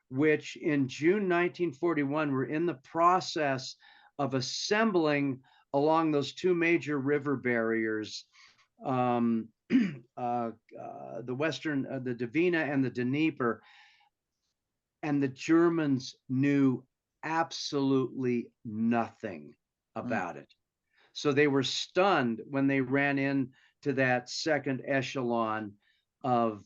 which in June 1941 were in the process of assembling along those 2 major river barriers, the Western, the Dvina and the Dnieper. And the Germans knew absolutely nothing about it. So they were stunned when they ran into that second echelon of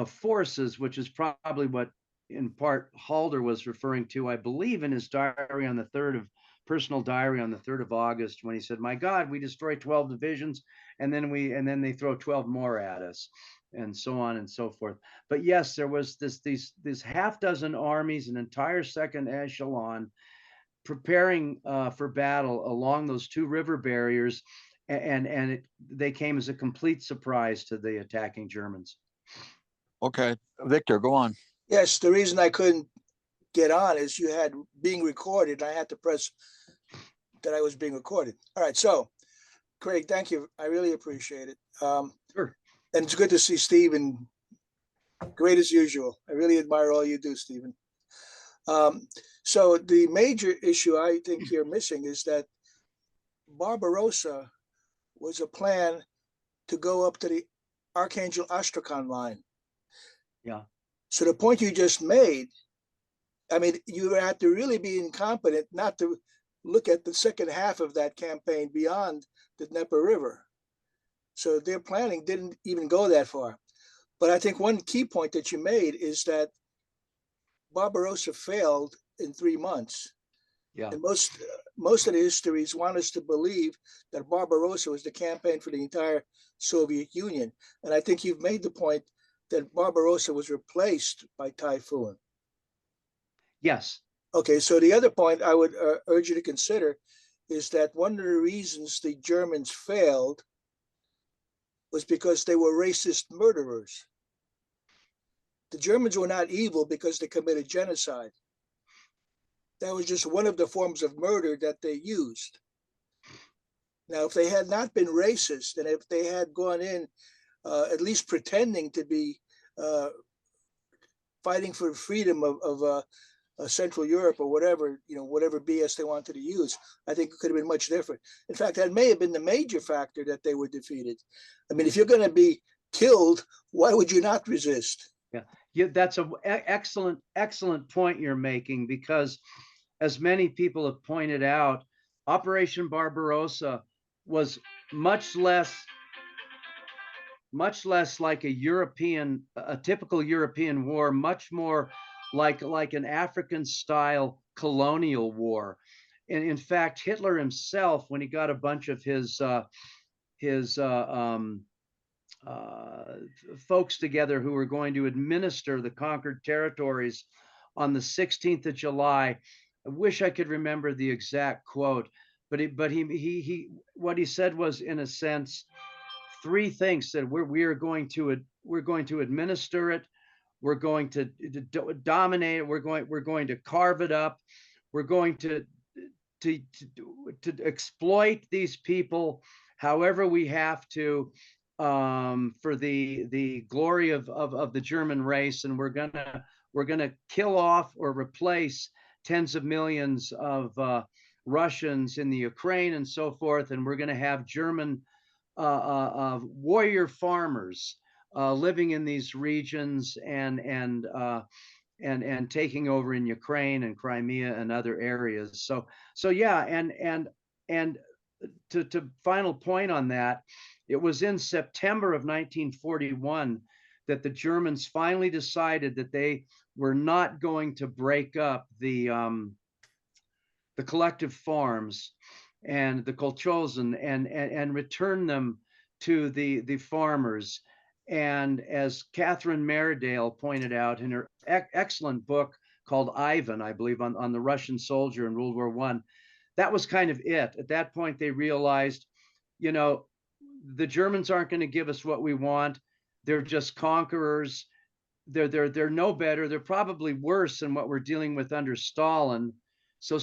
forces, which is probably what in part Halder was referring to, I believe, in his diary on the 3rd of personal diary on the 3rd of August, when he said, "My God, we destroyed 12 divisions, and then they throw 12 more at us," and so on and so forth. But yes, there was these half dozen armies, an entire second echelon, preparing for battle along those 2 river barriers, and they came as a complete surprise to the attacking Germans.
Okay, Victor, go on.
Yes, the reason I couldn't get on is you had being recorded. I had to press that I was being recorded. All right, so Craig, thank you. I really appreciate it.
Sure.
And it's good to see Stephen. Great as usual. I really admire all you do, Stephen. So the major issue I think you're missing is that Barbarossa was a plan to go up to the Archangel Astrakhan line.
Yeah.
So the point you just made, I mean, you had to really be incompetent not to look at the second half of that campaign beyond the Dnieper River. So their planning didn't even go that far. But I think one key point that you made is that Barbarossa failed in 3 months.
Yeah.
And most of the histories want us to believe that Barbarossa was the campaign for the entire Soviet Union. And I think you've made the point that Barbarossa was replaced by Typhoon.
Yes.
Okay, so the other point I would urge you to consider is that one of the reasons the Germans failed was because they were racist murderers. The Germans were not evil because they committed genocide. That was just one of the forms of murder that they used. Now, if they had not been racist, and if they had gone in at least pretending to be fighting for freedom of Central Europe or whatever, whatever BS they wanted to use, I think it could have been much different. In fact, that may have been the major factor that they were defeated. I mean, if you're going to be killed, why would you not resist?
Yeah, that's an excellent point you're making, because as many people have pointed out, Operation Barbarossa was much less like a typical European war, much more like an African style colonial war. And in fact, Hitler himself, when he got a bunch of his folks together who were going to administer the conquered territories on the 16th of July. I wish I could remember the exact quote, but he what he said was, in a sense, 3 things: that we're going to administer it, we're going to dominate it, we're going to carve it up, we're going to exploit these people however we have to, for the glory of the German race, and we're gonna kill off or replace tens of millions of Russians in the Ukraine and so forth, and we're gonna have German warrior farmers living in these regions and taking over in Ukraine and Crimea and other areas. So yeah, and to final point on that, it was in September of 1941 that the Germans finally decided that they were not going to break up the collective farms and the kolchozen and return them to the farmers. And as Catherine Meredale pointed out in her excellent book called Ivan, I believe, on the Russian soldier in World War I, that was kind of it. At that point, they realized, you know, the Germans aren't going to give us what we want. They're just conquerors. They're no better. They're probably worse than what we're dealing with under Stalin. So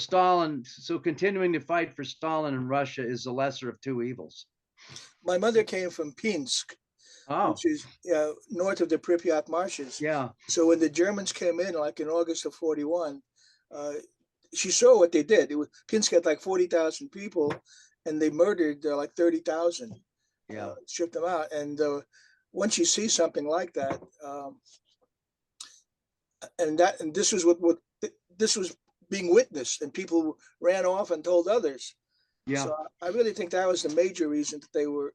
continuing to fight for Stalin in Russia is the lesser of two evils.
My mother came from Pinsk, which is north of the Pripyat marshes.
Yeah.
So when the Germans came in, like in August of 41, she saw what they did. Pinsk had like 40,000 people, and they murdered like 30,000.
Yeah.
Stripped them out. And once you see something like that, and this was what this was being witnessed, and people ran off and told others.
Yeah.
So I really think that was the major reason that they were.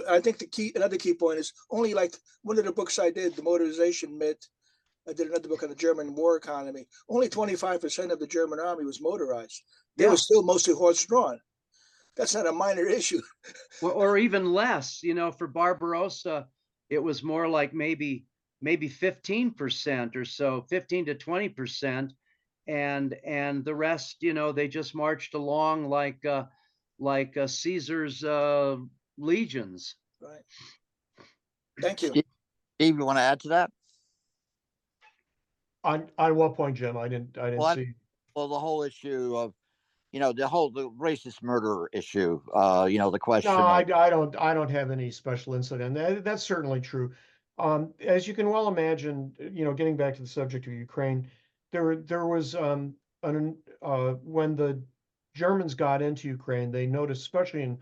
I think another key point is only like one of the books I did, The Motorization Myth. I did another book on the German war economy. Only 25% of the German army was motorized. They were still mostly horse-drawn. That's not a minor issue.
or even less, for Barbarossa, it was more like maybe 15% or so, 15 to 20%. And the rest, they just marched along like Caesar's legions.
Right. Thank you.
Steve, you want to add to that?
On what point, Jim? I didn't see.
Well, the whole issue of, the racist murder issue. The question.
No, I don't have any special insight on that. That's certainly true. As you can well imagine, getting back to the subject of Ukraine, there was when the Germans got into Ukraine, they noticed, especially in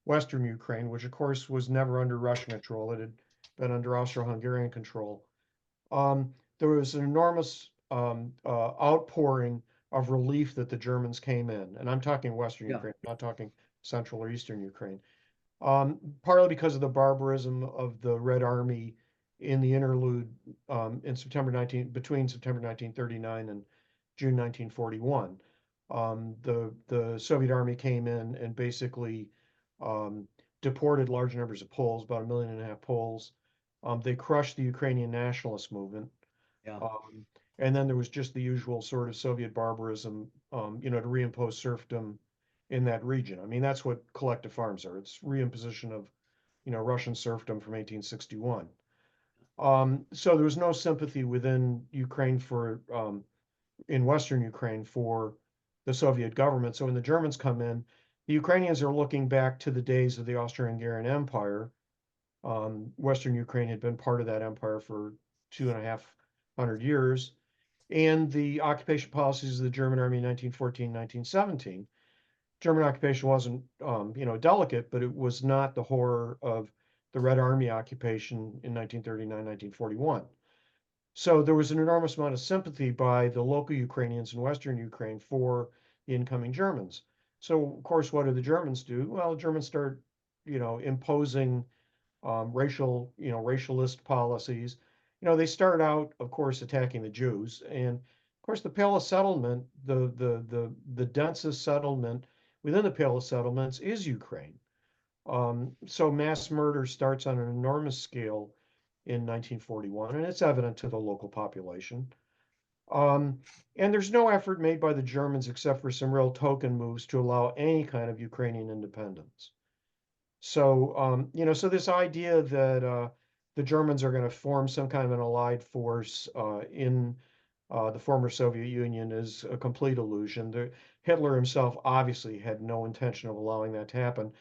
Western Ukraine, which of course was never under Russian control, it had been under Austro-Hungarian control. There was an enormous outpouring of relief that the Germans came in, and I'm talking Western Ukraine, not talking Central or Eastern Ukraine. Partly because of the barbarism of the Red Army in the interlude between September 1939 and June 1941. The Soviet army came in and basically deported large numbers of Poles, about 1.5 million Poles. They crushed the Ukrainian nationalist movement.
Yeah.
And then there was just the usual sort of Soviet barbarism, to reimpose serfdom in that region. I mean, that's what collective farms are. It's reimposition of, Russian serfdom from 1861. So there was no sympathy within Ukraine in Western Ukraine for the Soviet government. So when the Germans come in, the Ukrainians are looking back to the days of the Austro-Hungarian Empire. Western Ukraine had been part of that empire for 250 years. And the occupation policies of the German army in 1914, 1917. German occupation wasn't, delicate, but it was not the horror of the Red Army occupation in 1939, 1941. So there was an enormous amount of sympathy by the local Ukrainians in Western Ukraine for the incoming Germans. So, of course, what do the Germans do? Well, Germans start, imposing racialist policies. They start out, of course, attacking the Jews, and of course, the Pale of Settlement, the densest settlement within the Pale of Settlements is Ukraine. So mass murder starts on an enormous scale in 1941, and it's evident to the local population. And there's no effort made by the Germans except for some real token moves to allow any kind of Ukrainian independence. So, so this idea that the Germans are going to form some kind of an allied force in the former Soviet Union is a complete illusion. Hitler himself obviously had no intention of allowing that to happen.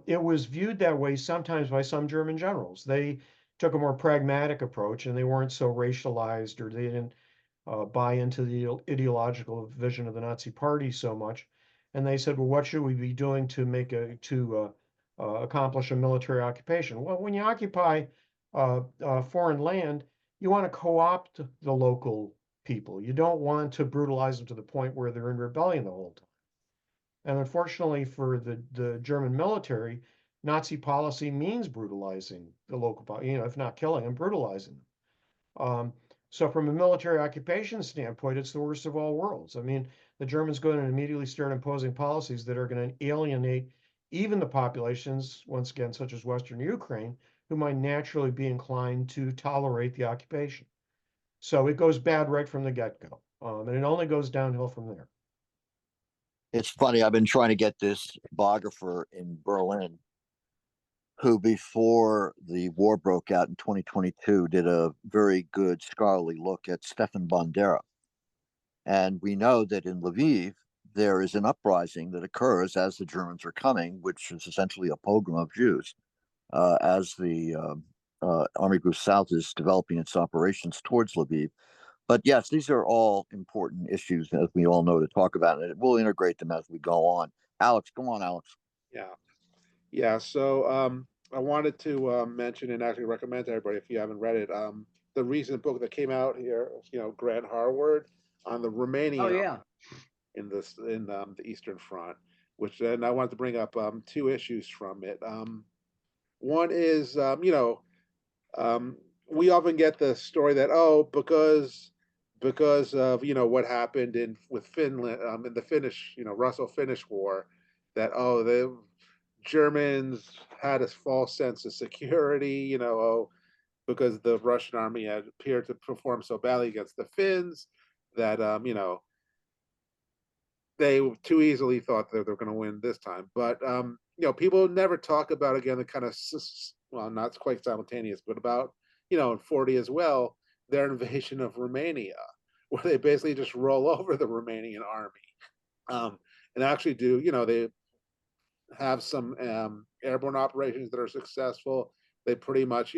It was viewed that way sometimes by some German generals. They took a more pragmatic approach, and they weren't so racialized, or they didn't buy into the ideological vision of the Nazi Party so much. And they said, well, what should we be doing to accomplish a military occupation? Well, when you occupy foreign land, you want to co-opt the local people. You don't want to brutalize them to the point where they're in rebellion the whole time. And unfortunately for the German military, Nazi policy means brutalizing the local, if not killing them, brutalizing them. So from a military occupation standpoint, it's the worst of all worlds. I mean, the Germans go in and immediately start imposing policies that are going to alienate even the populations, once again, such as Western Ukraine, who might naturally be inclined to tolerate the occupation. So it goes bad right from the get-go. And it only goes downhill from there.
It's funny. I've been trying to get this biographer in Berlin who, before the war broke out in 2022, did a very good scholarly look at Stefan Bandera. And we know that in Lviv, there is an uprising that occurs as the Germans are coming, which is essentially a pogrom of Jews, as the Army Group South is developing its operations towards Lviv. But yes, these are all important issues, as we all know, to talk about, and we'll integrate them as we go on. Alex, come on, Alex.
Yeah. Yeah. So I wanted to mention and actually recommend to everybody, if you haven't read it, the recent book that came out here, Grant Harward on the Romanian
Oh yeah.
in the Eastern Front, which then I wanted to bring up two issues from it. One is, we often get the story that, because of what happened with Finland in the Finnish Russo-Finnish War, that the Germans had a false sense of security, because the Russian army had appeared to perform so badly against the Finns that they too easily thought that they're going to win this time. But people never talk about, again, the kind of, well, not quite simultaneous, but about in 40 as well, their invasion of Romania, where they basically just roll over the Romanian army, and actually do they have some airborne operations that are successful. They pretty much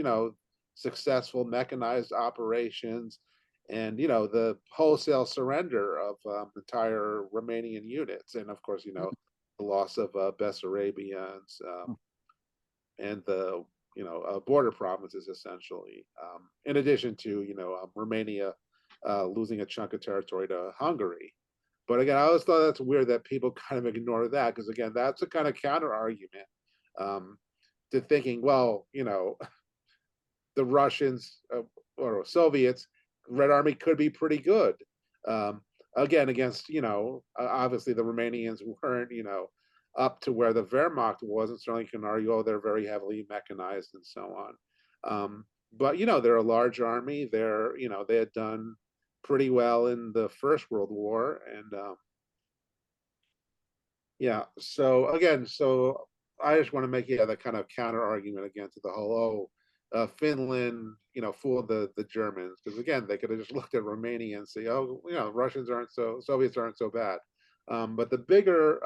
successful mechanized operations, and the wholesale surrender of entire Romanian units, and of course the loss of Bessarabians, and the border provinces, essentially, in addition to Romania losing a chunk of territory to Hungary. But again, I always thought that's weird that people kind of ignore that, because again, that's a kind of counter argument to thinking, well, the Russians or Soviets, Red Army could be pretty good. Again, against obviously the Romanians weren't up to where the Wehrmacht was, and certainly you can argue, they're very heavily mechanized and so on. But they're a large army. They had done pretty well in the First World War, and so again, I just want to make the kind of counter argument again to the whole Finland fooled the Germans, because again, they could have just looked at Romania and say, Russians aren't Soviets aren't so bad. But the bigger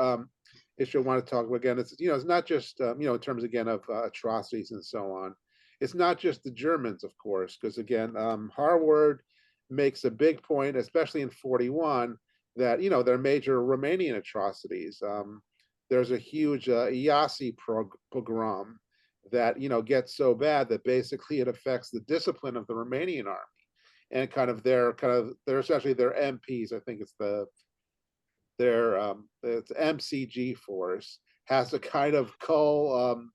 issue I want to talk about, again, it's not just in terms again of atrocities and so on. It's not just the Germans, of course, because again, Harward makes a big point, especially in 41, that there are major Romanian atrocities. There's a huge Iasi pogrom that gets so bad that basically it affects the discipline of the Romanian army, and they're essentially their MPs. I think it's it's MCG force has to kind of cull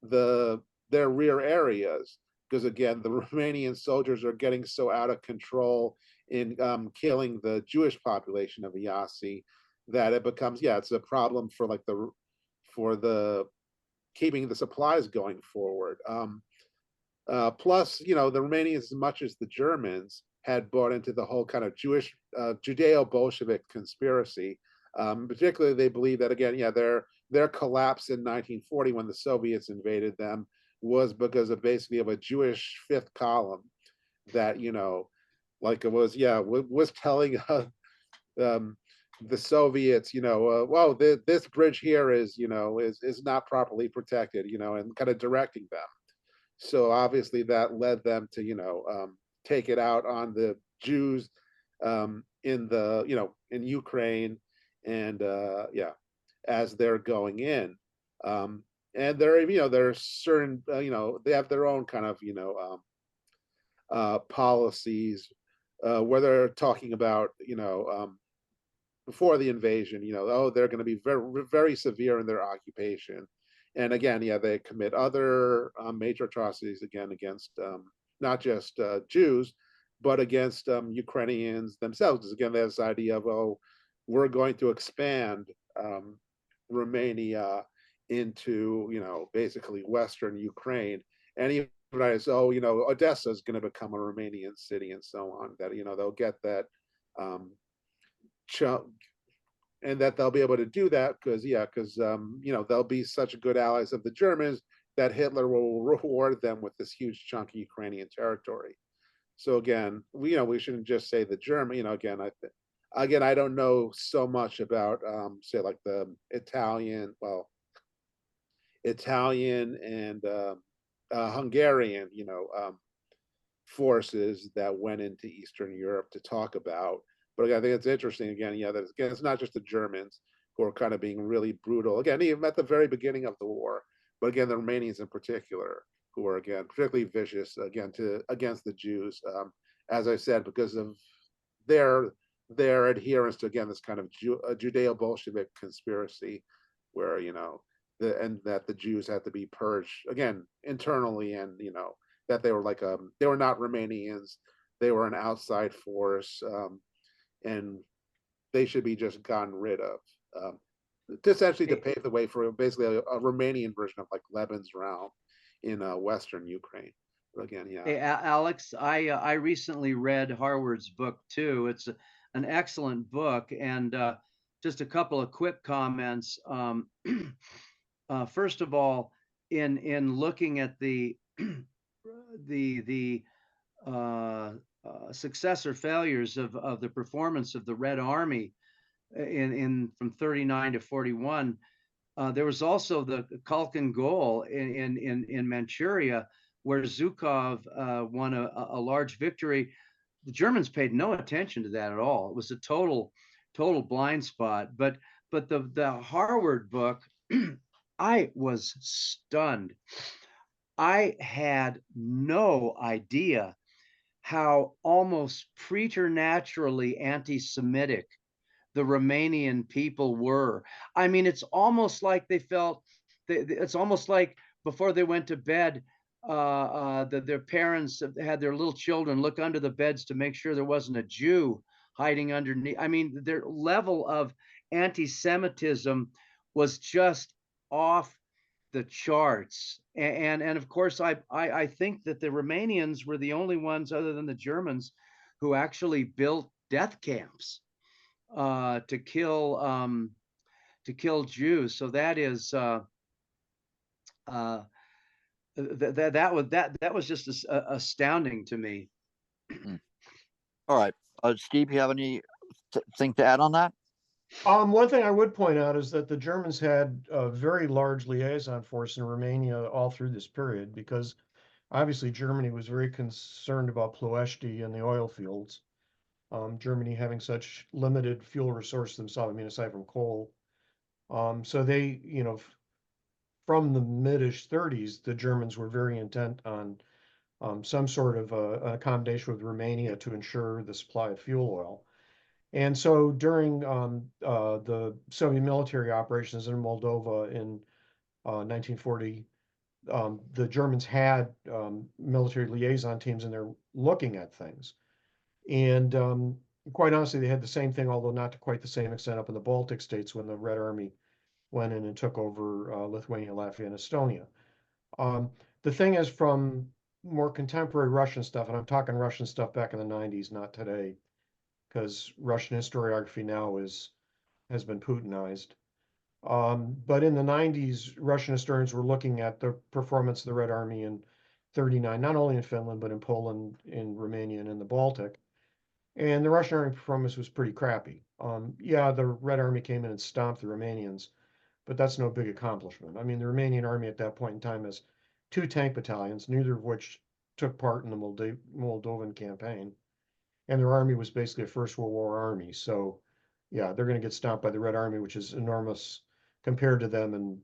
their rear areas, because again, the Romanian soldiers are getting so out of control in killing the Jewish population of Iasi that it becomes it's a problem for the keeping the supplies going forward. Plus, the Romanians, as much as the Germans, had bought into the whole kind of Jewish Judeo-Bolshevik conspiracy. Particularly, they believe that again, their collapse in 1940 when the Soviets invaded them was because of basically of a Jewish fifth column that was telling the Soviets, well, this bridge here is not properly protected, and kind of directing them. So obviously that led them to take it out on the Jews in Ukraine, and as they're going in, and there's certain they have their own kind of policies where they're talking about before the invasion, they're going to be very, very severe in their occupation. And again, they commit other major atrocities, again, against not just Jews, but against Ukrainians themselves. Because again, there's this idea of, we're going to expand Romania into, basically Western Ukraine. And even as, Odessa is going to become a Romanian city and so on, that, they'll get that and that they'll be able to do that because they'll be such good allies of the Germans that Hitler will reward them with this huge chunk of Ukrainian territory. So again, we shouldn't just say the German. Again, I don't know so much about say like the Italian and Hungarian, forces that went into Eastern Europe to talk about. But again, I think it's interesting again, that it's not just the Germans who are kind of being really brutal. Again, even at the very beginning of the war, but again, the Romanians in particular, who are again particularly vicious against the Jews, as I said, because of their adherence to again this kind of Judeo-Bolshevik conspiracy, where and that the Jews had to be purged again internally, and that they were they were not Romanians, they were an outside force, and they should be just gotten rid of. Essentially to pave the way for basically a Romanian version of like Lebensraum in Western Ukraine. But again, yeah.
Hey, Alex, I recently read Harward's book too. It's an excellent book, and just a couple of quick comments. First of all, in looking at the success or failures of the performance of the Red Army in from 39 to 41, there was also the Khalkhin Gol in Manchuria, where Zhukov won a large victory. The Germans paid no attention to that at all. It was a total blind spot. But the Harward book, I was stunned. I had no idea how almost preternaturally anti-Semitic the Romanian people were. I mean, it's almost like they felt, it's almost like before they went to bed, their parents had their little children look under the beds to make sure there wasn't a Jew hiding underneath. I mean, their level of anti-Semitism was just off the charts. And of course, I think that the Romanians were the only ones other than the Germans who actually built death camps to kill Jews. So that is that was just astounding to me.
All right, Steve, you have any thing to add on that?
One thing I would point out is that the Germans had a very large liaison force in Romania all through this period, because obviously Germany was very concerned about Ploiești and the oil fields. Germany having such limited fuel resource themselves, I mean, aside from coal. So they, from the mid-ish 30s, the Germans were very intent on some sort of accommodation with Romania to ensure the supply of fuel oil. And so during the Soviet military operations in Moldova in 1940, the Germans had military liaison teams in there looking at things. And quite honestly, they had the same thing, although not to quite the same extent, up in the Baltic states when the Red Army went in and took over Lithuania, Latvia, and Estonia. The thing is, from more contemporary Russian stuff, and I'm talking Russian stuff back in the 90s, not today, because Russian historiography now has been Putinized. But in the 90s, Russian historians were looking at the performance of the Red Army in 39, not only in Finland, but in Poland, in Romania, and in the Baltic. And the Russian Army performance was pretty crappy. Yeah, the Red Army came in and stomped the Romanians, but that's no big accomplishment. I mean, the Romanian army at that point in time has 2 tank battalions, neither of which took part in the Moldovan campaign. And their army was basically a First World War army. So, yeah, they're going to get stomped by the Red Army, which is enormous compared to them, and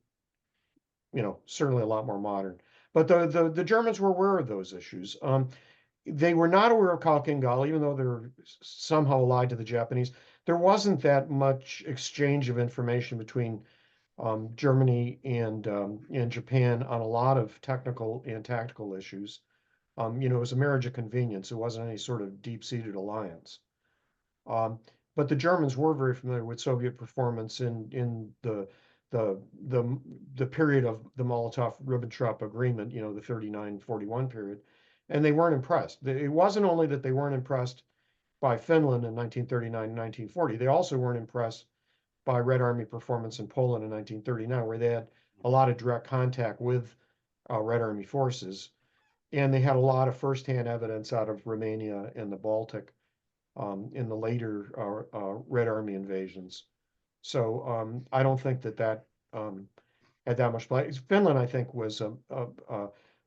certainly a lot more modern. But the Germans were aware of those issues. They were not aware of Khalkhin Gol, even though they're somehow allied to the Japanese. There wasn't that much exchange of information between Germany and Japan on a lot of technical and tactical issues. It was a marriage of convenience. It wasn't any sort of deep-seated alliance. But the Germans were very familiar with Soviet performance in the period of the Molotov-Ribbentrop Agreement, the 39-41 period, and they weren't impressed. It wasn't only that they weren't impressed by Finland in 1939 and 1940, they also weren't impressed by Red Army performance in Poland in 1939, where they had a lot of direct contact with Red Army forces. And they had a lot of firsthand evidence out of Romania and the Baltic in the later Red Army invasions. So I don't think that had that much play. Finland, I think, was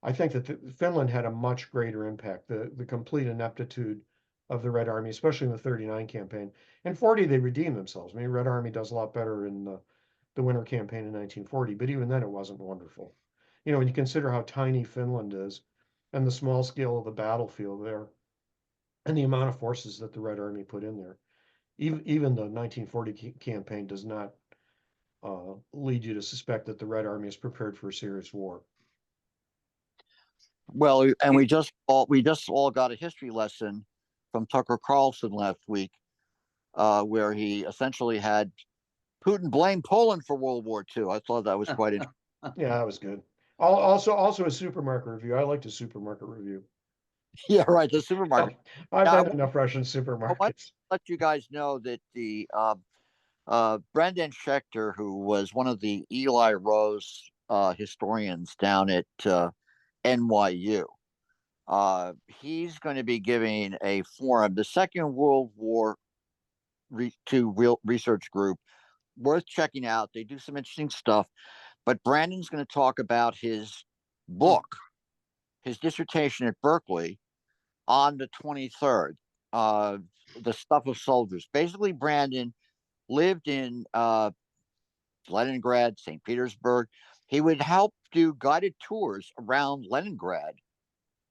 I think that Finland had a much greater impact. The complete ineptitude of the Red Army, especially in the 39 campaign. In 40, they redeemed themselves. I mean, Red Army does a lot better in the winter campaign in 1940, but even then it wasn't wonderful. You know, when you consider how tiny Finland is and the small scale of the battlefield there and the amount of forces that the Red Army put in there, even the 1940 campaign does not lead you to suspect that the Red Army is prepared for a serious war.
Well, and we just all got a history lesson from Tucker Carlson last week, where he essentially had Putin blame Poland for World War II. I thought that was quite interesting.
Yeah, that was good. Also a supermarket review. I liked a supermarket review.
Yeah, right. The supermarket.
I've
Now,
been in enough Russian
I want
supermarkets.
to let you guys know that the Brendan Schechter, who was one of the Eli Rose historians down at NYU, he's going to be giving a forum, the Second World War II research group, worth checking out. They do some interesting stuff, but Brandon's going to talk about his book, his dissertation at Berkeley on the 23rd, The Stuff of Soldiers. Basically, Brandon lived in Leningrad, St. Petersburg. He would help do guided tours around Leningrad,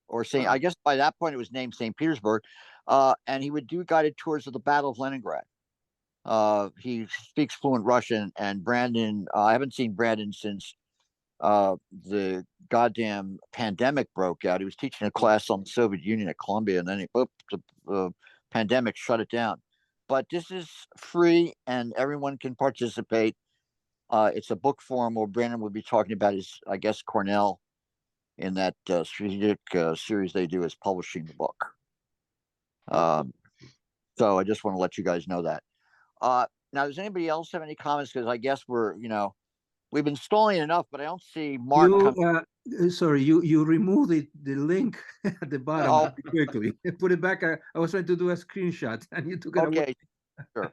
or St. I guess by that point it was named St. Petersburg, and he would do guided tours of the Battle of Leningrad. He speaks fluent Russian, and Brandon, I haven't seen Brandon since the goddamn pandemic broke out. He was teaching a class on the Soviet Union at Columbia, and then the pandemic shut it down. But this is free, and everyone can participate. It's a book forum where Brandon will be talking about his, I guess, Cornell in that strategic series they do is publishing the book. So I just want to let you guys know that. Now, does anybody else have any comments? Because I guess we've been stalling enough, but I don't see Mark.
Sorry, you removed the link at the bottom quickly. Put it back. I was trying to do a screenshot, and you took it away.
Okay, sure.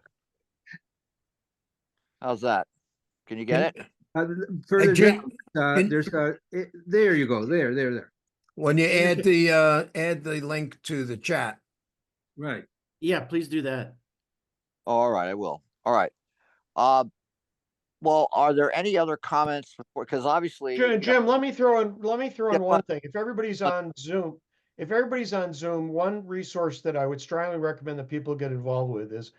How's that? Can you get it?
Further down, there's there you go. There.
When you add the link to the chat.
Right.
Yeah, please do that.
All right, I will. All right. Well, are there any other comments? Because obviously,
Jim, let me throw in one thing. If everybody's on Zoom, one resource that I would strongly recommend that people get involved with is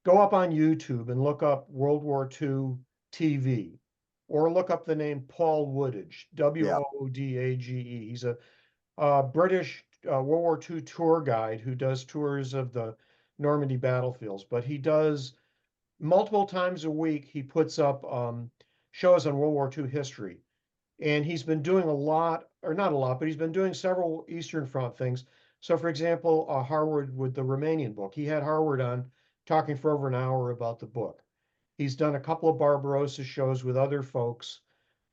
go up on YouTube and look up World War II TV, or look up the name Paul Woodage, Woodage. He's a British World War II tour guide who does tours of the Normandy battlefields, but he does multiple times a week. He puts up shows on World War II history, and he's been doing a lot, or not a lot, but he's been doing several Eastern Front things. So, for example, Harwood with the Romanian book, he had Harwood on talking for over an hour about the book. He's done a couple of Barbarossa shows with other folks,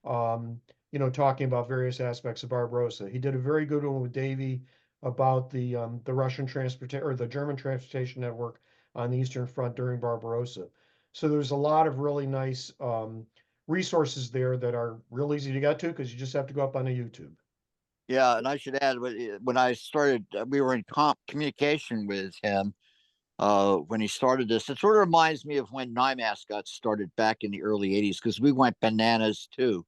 talking about various aspects of Barbarossa. He did a very good one with Davey about the Russian transportation, or the German transportation network on the Eastern Front during Barbarossa. So there's a lot of really nice resources there that are real easy to get to, because you just have to go up on a YouTube.
Yeah, and I should add, when I started, we were in communication with him when he started this. It sort of reminds me of when NIMAS got started back in the early 80s, because we went bananas too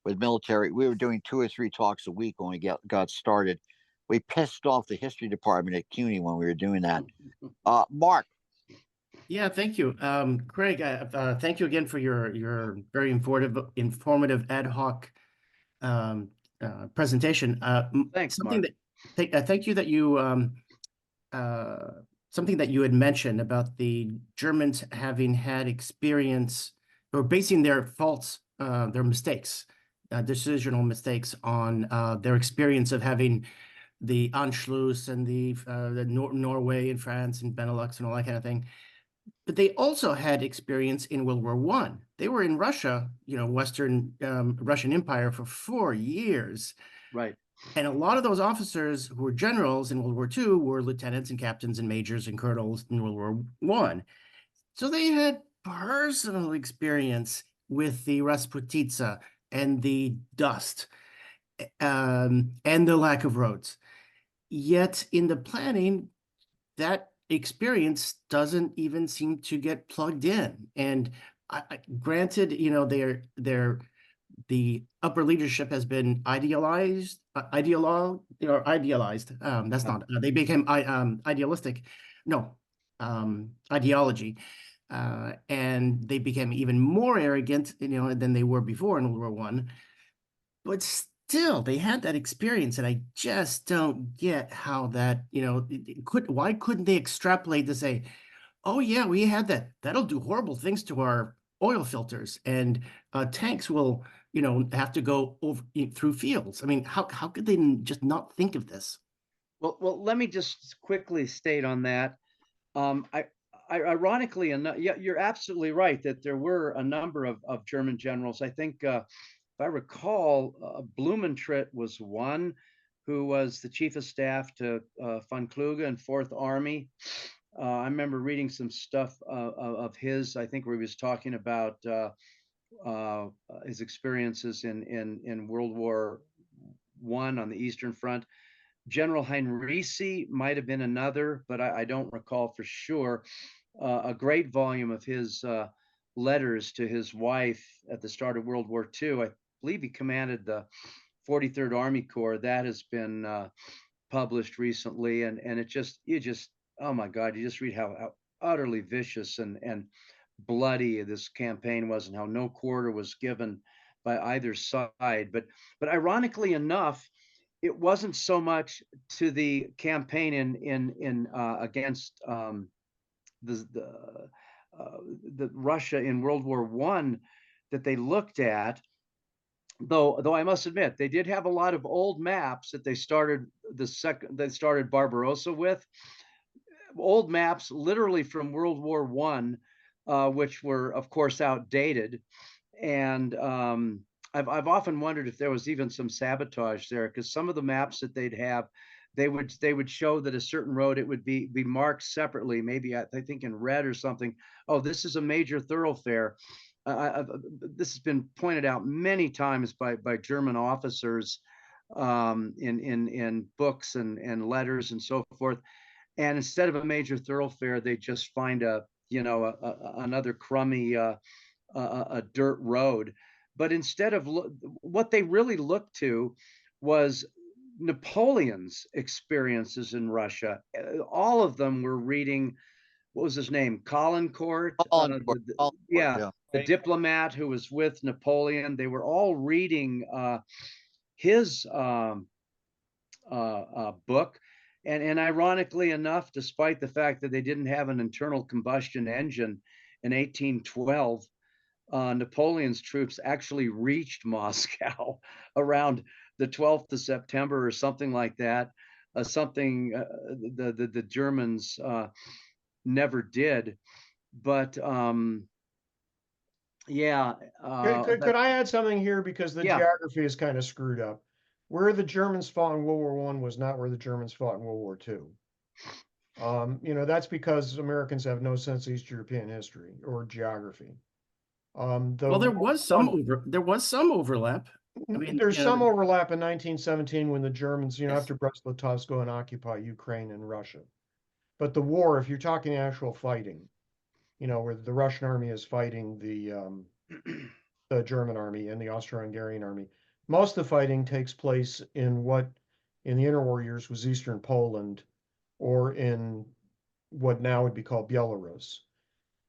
with military. We were doing 2 or 3 talks a week when we got started. We pissed off the history department at CUNY when we were doing that. Mark.
Yeah, thank you. Craig, thank you again for your very informative ad hoc presentation.
Thanks, Mark.
Thank you that you something that you had mentioned about the Germans having had experience, or basing their faults, their mistakes, decisional mistakes on their experience of having the Anschluss and the Norway and France and Benelux and all that kind of thing. but they also had experience in World War One. They were in Russia, Western Russian Empire for 4 years.
Right.
And a lot of those officers who were generals in World War II were lieutenants and captains and majors and colonels in World War One. So they had personal experience with the Rasputitsa and the dust and the lack of roads. Yet in the planning, that experience doesn't even seem to get plugged in. And granted, the upper leadership has been idealized. That's not. They became idealistic. No, ideology. And they became even more arrogant, than they were before in World War One. But still, they had that experience, and I just don't get how that, why couldn't they extrapolate to say, oh yeah, we had that. That'll do horrible things to our oil filters, and tanks will, have to go over through fields. I mean, how could they just not think of this?
Well, let me just quickly state on that. Ironically enough, yeah, you're absolutely right that there were a number of German generals. I think, if I recall, Blumentritt was one who was the chief of staff to von Kluge and Fourth Army. I remember reading some stuff of his. I think where he was talking about his experiences in World War One on the Eastern Front. General Heinrici might have been another, but I don't recall for sure. A great volume of his letters to his wife at the start of World War II. I believe he commanded the 43rd Army Corps. That has been published recently, and you just oh my God, you just read how utterly vicious and bloody this campaign was, and how no quarter was given by either side. But ironically enough, it wasn't so much to the campaign in against the Russia in World War One that they looked at. Though I must admit, they did have a lot of old maps that they started Barbarossa with. Old maps, literally from World War One, which were of course outdated. And I've often wondered if there was even some sabotage there, because some of the maps that they'd have, they would show that a certain road, it would be marked separately, maybe I think in red or something. Oh, this is a major thoroughfare. This has been pointed out many times by German officers in books and letters and so forth. And instead of a major thoroughfare, they just find another crummy a dirt road. But instead of what they really looked to was Napoleon's experiences in Russia. All of them were reading, what was his name? Caulaincourt.
Yeah.
The diplomat who was with Napoleon. They were all reading his book. And ironically enough, despite the fact that they didn't have an internal combustion engine in 1812, Napoleon's troops actually reached Moscow around the 12th of September or something like that. The Germans never did. But yeah.
Could I add something here, because the geography is kind of screwed up? Where the Germans fought in World War One was not where the Germans fought in World War Two. That's because Americans have no sense of East European history or geography.
Well, there was some overlap. I mean,
there's some overlap in 1917 when the Germans, after Brest-Litovsk, go and occupy Ukraine and Russia. But the war, if you're talking actual fighting, where the Russian army is fighting the German army and the Austro-Hungarian army, most of the fighting takes place in what in the interwar years was Eastern Poland, or in what now would be called Belarus.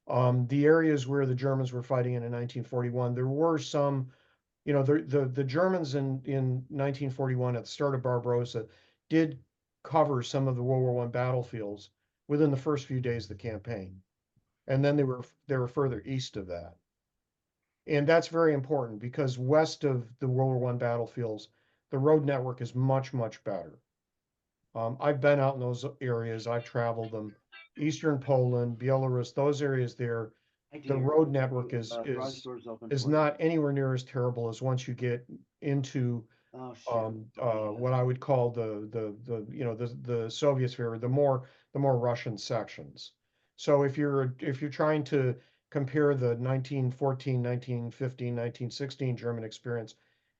The areas where the Germans were fighting in 1941, there were some, the Germans in 1941 at the start of Barbarossa did cover some of the World War I battlefields within the first few days of the campaign. And then they were further east of that. And that's very important, because west of the World War I battlefields, the road network is much, much better. I've been out in those areas. I've traveled them. Eastern Poland, Belarus, those areas there, the road network is not anywhere near as terrible as once you get into what I would call the Soviet sphere, the more Russian sections. So if you're trying to compare the 1914, 1915, 1916 German experience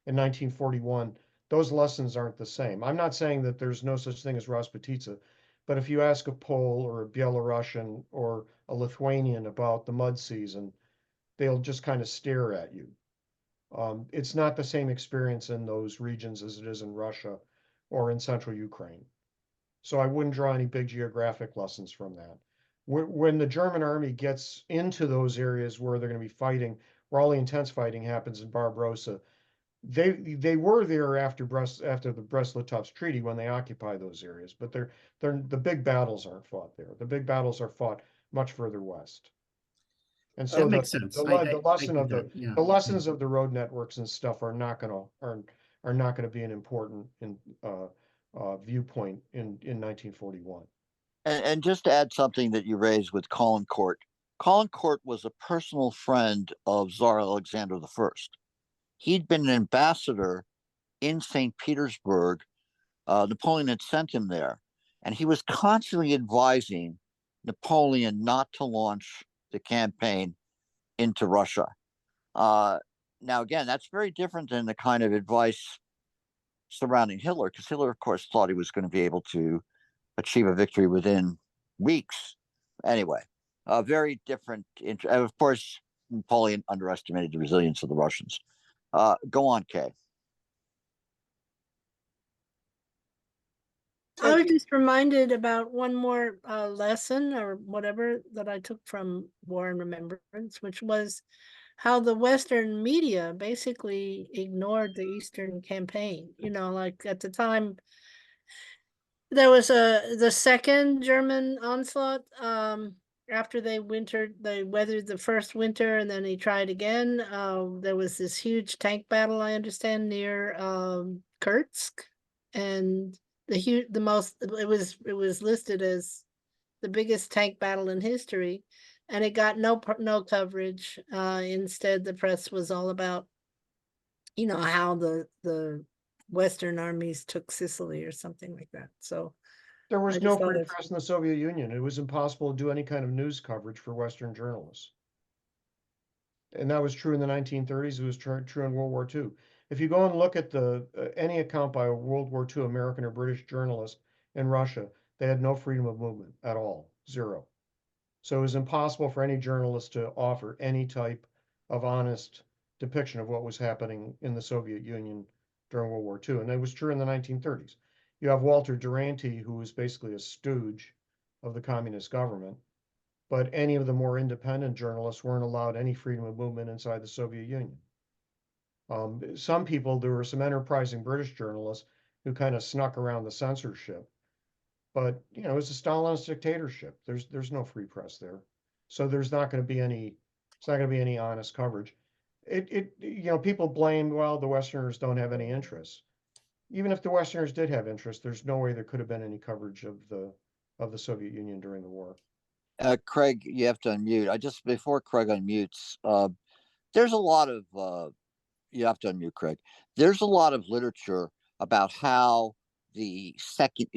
in 1941, those lessons aren't the same. I'm not saying that there's no such thing as Rasputitsa, but if you ask a Pole or a Belarusian or a Lithuanian about the mud season, they'll just kind of stare at you. It's not the same experience in those regions as it is in Russia or in central Ukraine. So I wouldn't draw any big geographic lessons from that. When the German army gets into those areas where they're going to be fighting, where all the intense fighting happens in Barbarossa, they were there after the Brest-Litovsk Treaty when they occupy those areas, but the big battles aren't fought there. The big battles are fought much further west. And so
That makes sense.
the lesson of the lessons of the road networks and stuff are not gonna be an important viewpoint in 1941.
And just to add something that you raised with Caulaincourt, Caulaincourt was a personal friend of Tsar Alexander I. He'd been an ambassador in St. Petersburg. Napoleon had sent him there, and he was constantly advising Napoleon not to launch the campaign into Russia. Now, again, that's very different than the kind of advice surrounding Hitler, because Hitler, of course, thought he was going to be able to achieve a victory within weeks. Anyway, very different. And of course, Napoleon underestimated the resilience of the Russians. Go on, Kay.
I was just reminded about one more lesson or whatever that I took from War and Remembrance, which was how the Western media basically ignored the Eastern campaign. You know, like at the time, there was the second German onslaught. After they weathered the first winter, and then they tried again. There was this huge tank battle, I understand, near Kursk, and it was listed as the biggest tank battle in history, and it got no coverage. Instead, the press was all about, how the Western armies took Sicily or something like that. So
there
I
was
just
no
thought
free
of-
press in the Soviet Union. It was impossible to do any kind of news coverage for Western journalists. And that was true in the 1930s. It was true in World War II. If you go and look at any account by a World War II American or British journalist in Russia, they had no freedom of movement at all, zero. So it was impossible for any journalist to offer any type of honest depiction of what was happening in the Soviet Union during World War II. And it was true in the 1930s. You have Walter Duranty, who was basically a stooge of the communist government, but any of the more independent journalists weren't allowed any freedom of movement inside the Soviet Union. There were some enterprising British journalists who kind of snuck around the censorship, but it was a Stalinist dictatorship. There's no free press there, so it's not going to be any honest coverage. People blame, well, the Westerners don't have any interest. Even if the Westerners did have interest, there's no way there could have been any coverage of the Soviet Union during the war.
Craig, you have to unmute. Before Craig unmutes, there's a lot of you have to unmute, Craig. There's a lot of literature about how the Soviet,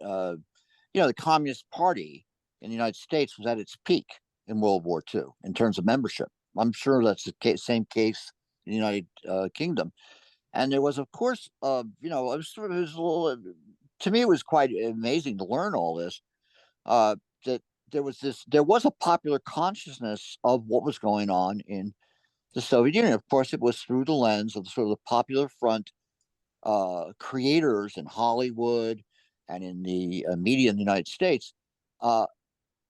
the Communist Party in the United States was at its peak in World War II in terms of membership. I'm sure that's the same case in the United Kingdom. And there was, of course, to me, it was quite amazing to learn all this. That there was a popular consciousness of what was going on in the Soviet Union. Of course, it was through the lens of sort of the Popular Front creators in Hollywood and in the media in the United States.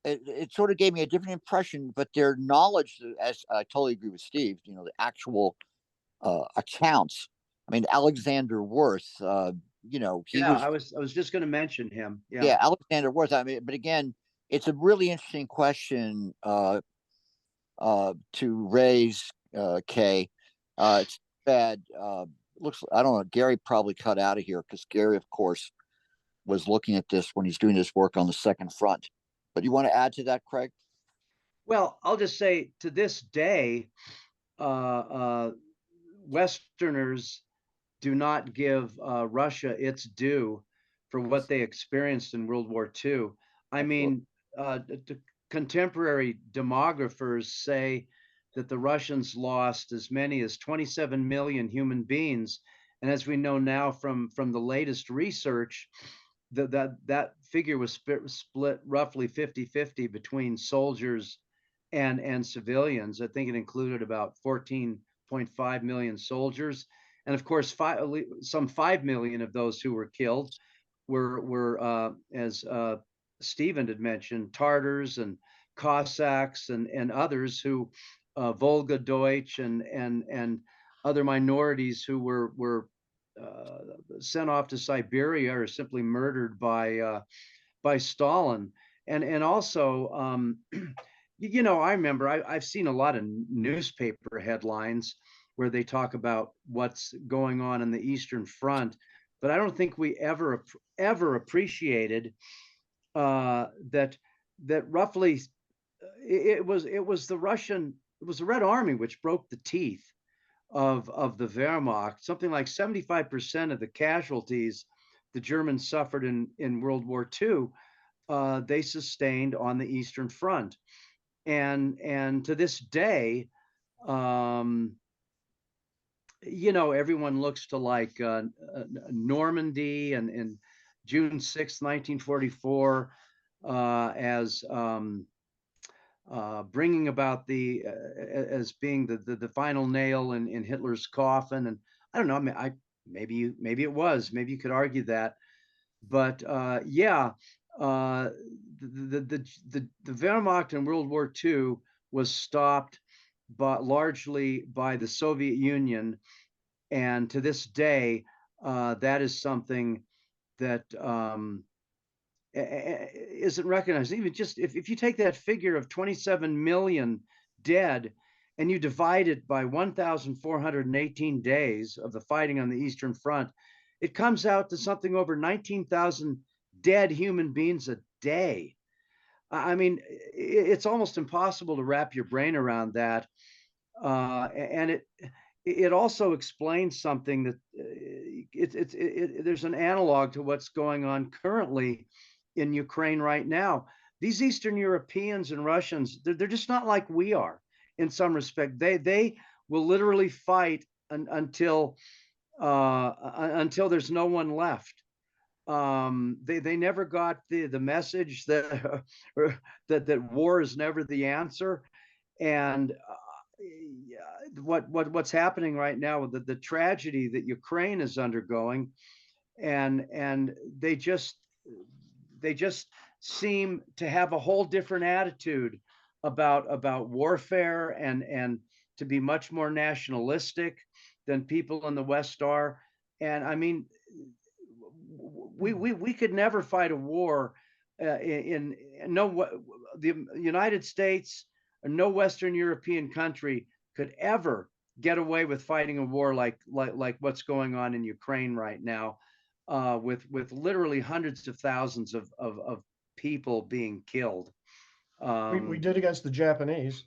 It sort of gave me a different impression, but their knowledge, as I totally agree with Steve, the actual accounts. I mean, Alexander Worth, I
was just going to mention him.
Yeah, Alexander Worth. I mean, but again, it's a really interesting question to raise, Kay. It's bad. I don't know. Gary probably cut out of here because Gary, of course, was looking at this when he's doing his work on the Second Front. But you want to add to that, Craig?
Well, I'll just say to this day, Westerners do not give Russia its due for what they experienced in World War II. I mean, contemporary demographers say that the Russians lost as many as 27 million human beings. And as we know now from the latest research, that figure was split roughly 50-50 between soldiers and civilians. I think it included about 14.5 million soldiers. And of course, some 5 million of those who were killed were as Stephen had mentioned, Tartars and Cossacks and others who, Volga Deutsch and other minorities who were sent off to Siberia or simply murdered by Stalin. And also, you know, I remember I've seen a lot of newspaper headlines where they talk about what's going on in the Eastern Front, but I don't think we ever appreciated that roughly it was the Red Army which broke the teeth of the Wehrmacht. Something like 75% of the casualties the Germans suffered in World War II, they sustained on the Eastern Front. And to this day, you know, everyone looks to like Normandy and June 6th, 1944, as bringing about as being the final nail in Hitler's coffin. And I don't know, I mean, maybe it was, maybe you could argue that, but yeah, the Wehrmacht in World War II was stopped largely by the Soviet Union, and to this day, that is something that isn't recognized. Even just if you take that figure of 27 million dead and you divide it by 1,418 days of the fighting on the Eastern Front, it comes out to something over 19,000 dead human beings a day. I mean, it's almost impossible to wrap your brain around that. And it also explains something that there's an analog to what's going on currently in Ukraine right now. These Eastern Europeans and Russians, they're just not like we are in some respect. They will literally fight until there's no one left. They never got the message that that war is never the answer. And what's happening right now with the tragedy that Ukraine is undergoing, and they just seem to have a whole different attitude about warfare and to be much more nationalistic than people in the West are. And I mean, we could never fight a war the United States or no Western European country could ever get away with fighting a war like what's going on in Ukraine right now, with literally hundreds of thousands of people being killed.
We did against the Japanese.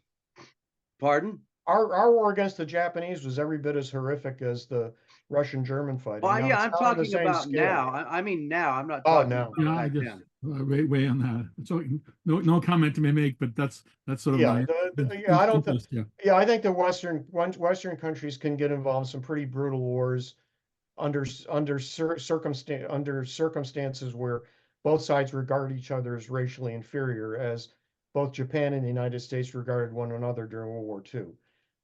Pardon?
Our war against the Japanese was every bit as horrific as the Russian-German fighting.
Well,
now,
yeah, I'm talking about
scale.
now. I mean now. I'm not
Oh,
talking
no.
about
Yeah,
back
I just
then.
weigh on that. So no comment to make, but that's sort of
Yeah,
my
I don't think.
interest, yeah.
Yeah, I think the Western countries can get involved in some pretty brutal wars under circumstances where both sides regard each other as racially inferior, as both Japan and the United States regarded one another during World War II.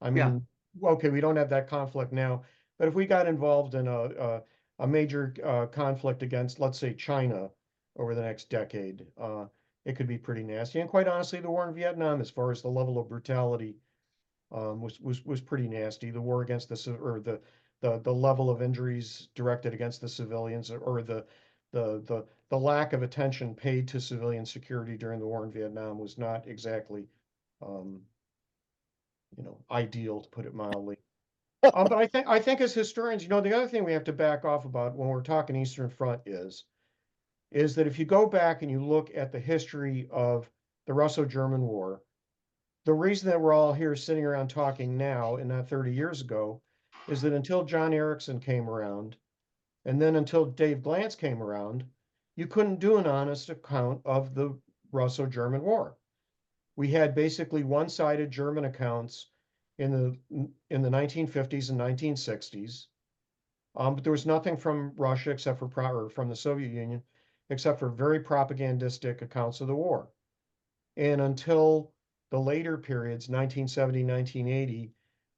I mean, okay, we don't have that conflict now, but if we got involved in a major conflict against, let's say, China over the next decade, it could be pretty nasty. And quite honestly, the war in Vietnam, as far as the level of brutality, was pretty nasty. The war against the level of injuries directed against the civilians, or the lack of attention paid to civilian security during the war in Vietnam was not exactly, ideal, to put it mildly. But I think as historians, the other thing we have to back off about when we're talking Eastern Front is is that if you go back and you look at the history of the Russo-German War, the reason that we're all here sitting around talking now and not 30 years ago is that until John Erickson came around, and then until Dave Glantz came around, you couldn't do an honest account of the Russo-German War. We had basically one-sided German accounts in the 1950s and 1960s. But there was nothing from Russia except for or from the Soviet Union, except for very propagandistic accounts of the war. And until the later periods, 1970, 1980,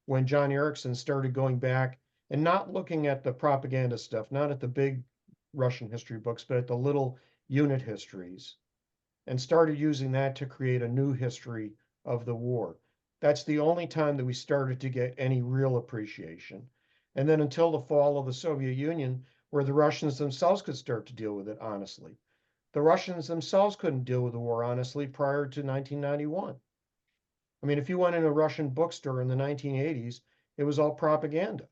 when John Erickson started going back and not looking at the propaganda stuff, not at the big Russian history books, but at the little unit histories, and started using that to create a new history of the war. That's the only time that we started to get any real appreciation. And then until the fall of the Soviet Union, where the Russians themselves could start to deal with it honestly. The Russians themselves couldn't deal with the war honestly prior to 1991. I mean, if you went in a Russian bookstore in the 1980s, it was all propaganda.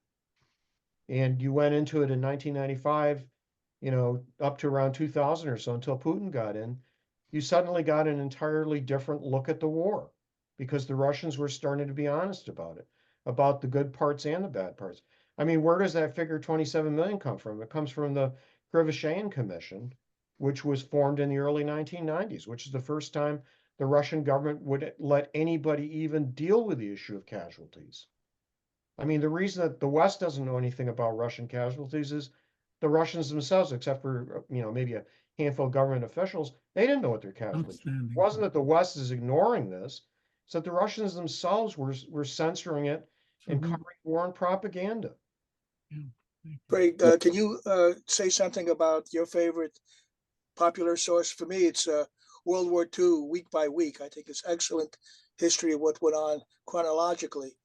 And you went into it in 1995, up to around 2000 or so until Putin got in, you suddenly got an entirely different look at the war because the Russians were starting to be honest about it, about the good parts and the bad parts. I mean, where does that figure 27 million come from? It comes from the Krivoshein Commission, which was formed in the early 1990s, which is the first time the Russian government would let anybody even deal with the issue of casualties. I mean, the reason that the West doesn't know anything about Russian casualties is the Russians themselves, except for, maybe a handful of government officials, they didn't know what their casualties were. It wasn't that the West is ignoring this, it's that the Russians themselves were censoring it and covering war and propaganda.
Craig, can you say something about your favorite popular source? For me, it's World War II, week by week. I think it's excellent history of what went on chronologically.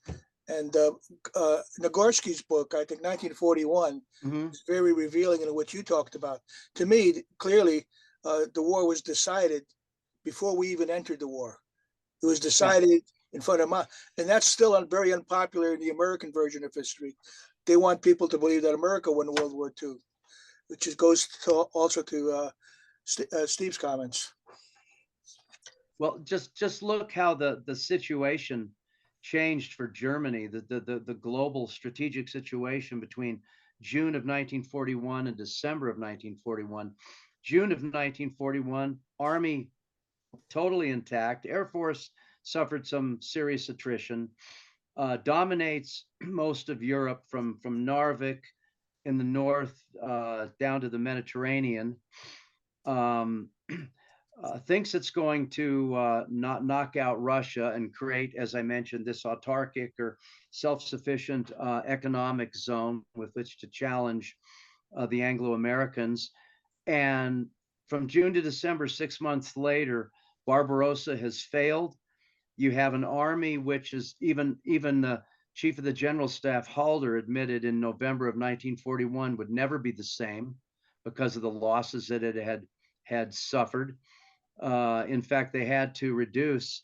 And Nagorsky's book, I think 1941, is very revealing in what you talked about. To me, clearly, the war was decided before we even entered the war. It was decided in front of and that's still very unpopular in the American version of history. They want people to believe that America won World War II, which goes also to Steve's comments.
Well, just look how the situation changed for Germany, the global strategic situation between June of 1941 and December of 1941. June of 1941, Army totally intact. Air Force suffered some serious attrition, dominates most of Europe from Narvik in the north down to the Mediterranean. Thinks it's going to not knock out Russia and create, as I mentioned, this autarkic or self-sufficient economic zone with which to challenge the Anglo-Americans. And from June to December, 6 months later, Barbarossa has failed. You have an army which is even the chief of the general staff, Halder, admitted in November of 1941 would never be the same because of the losses that it had suffered. In fact, they had to reduce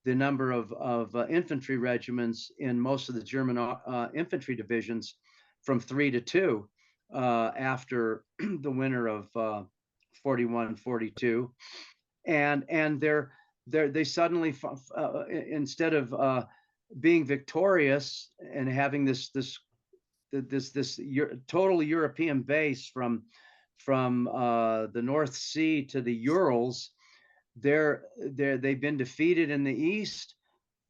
the number of infantry regiments in most of the German infantry divisions from 3 to 2 after the winter of 41-42, and they suddenly instead of being victorious and having this total European base from the North Sea to the Urals, they've been defeated in the east,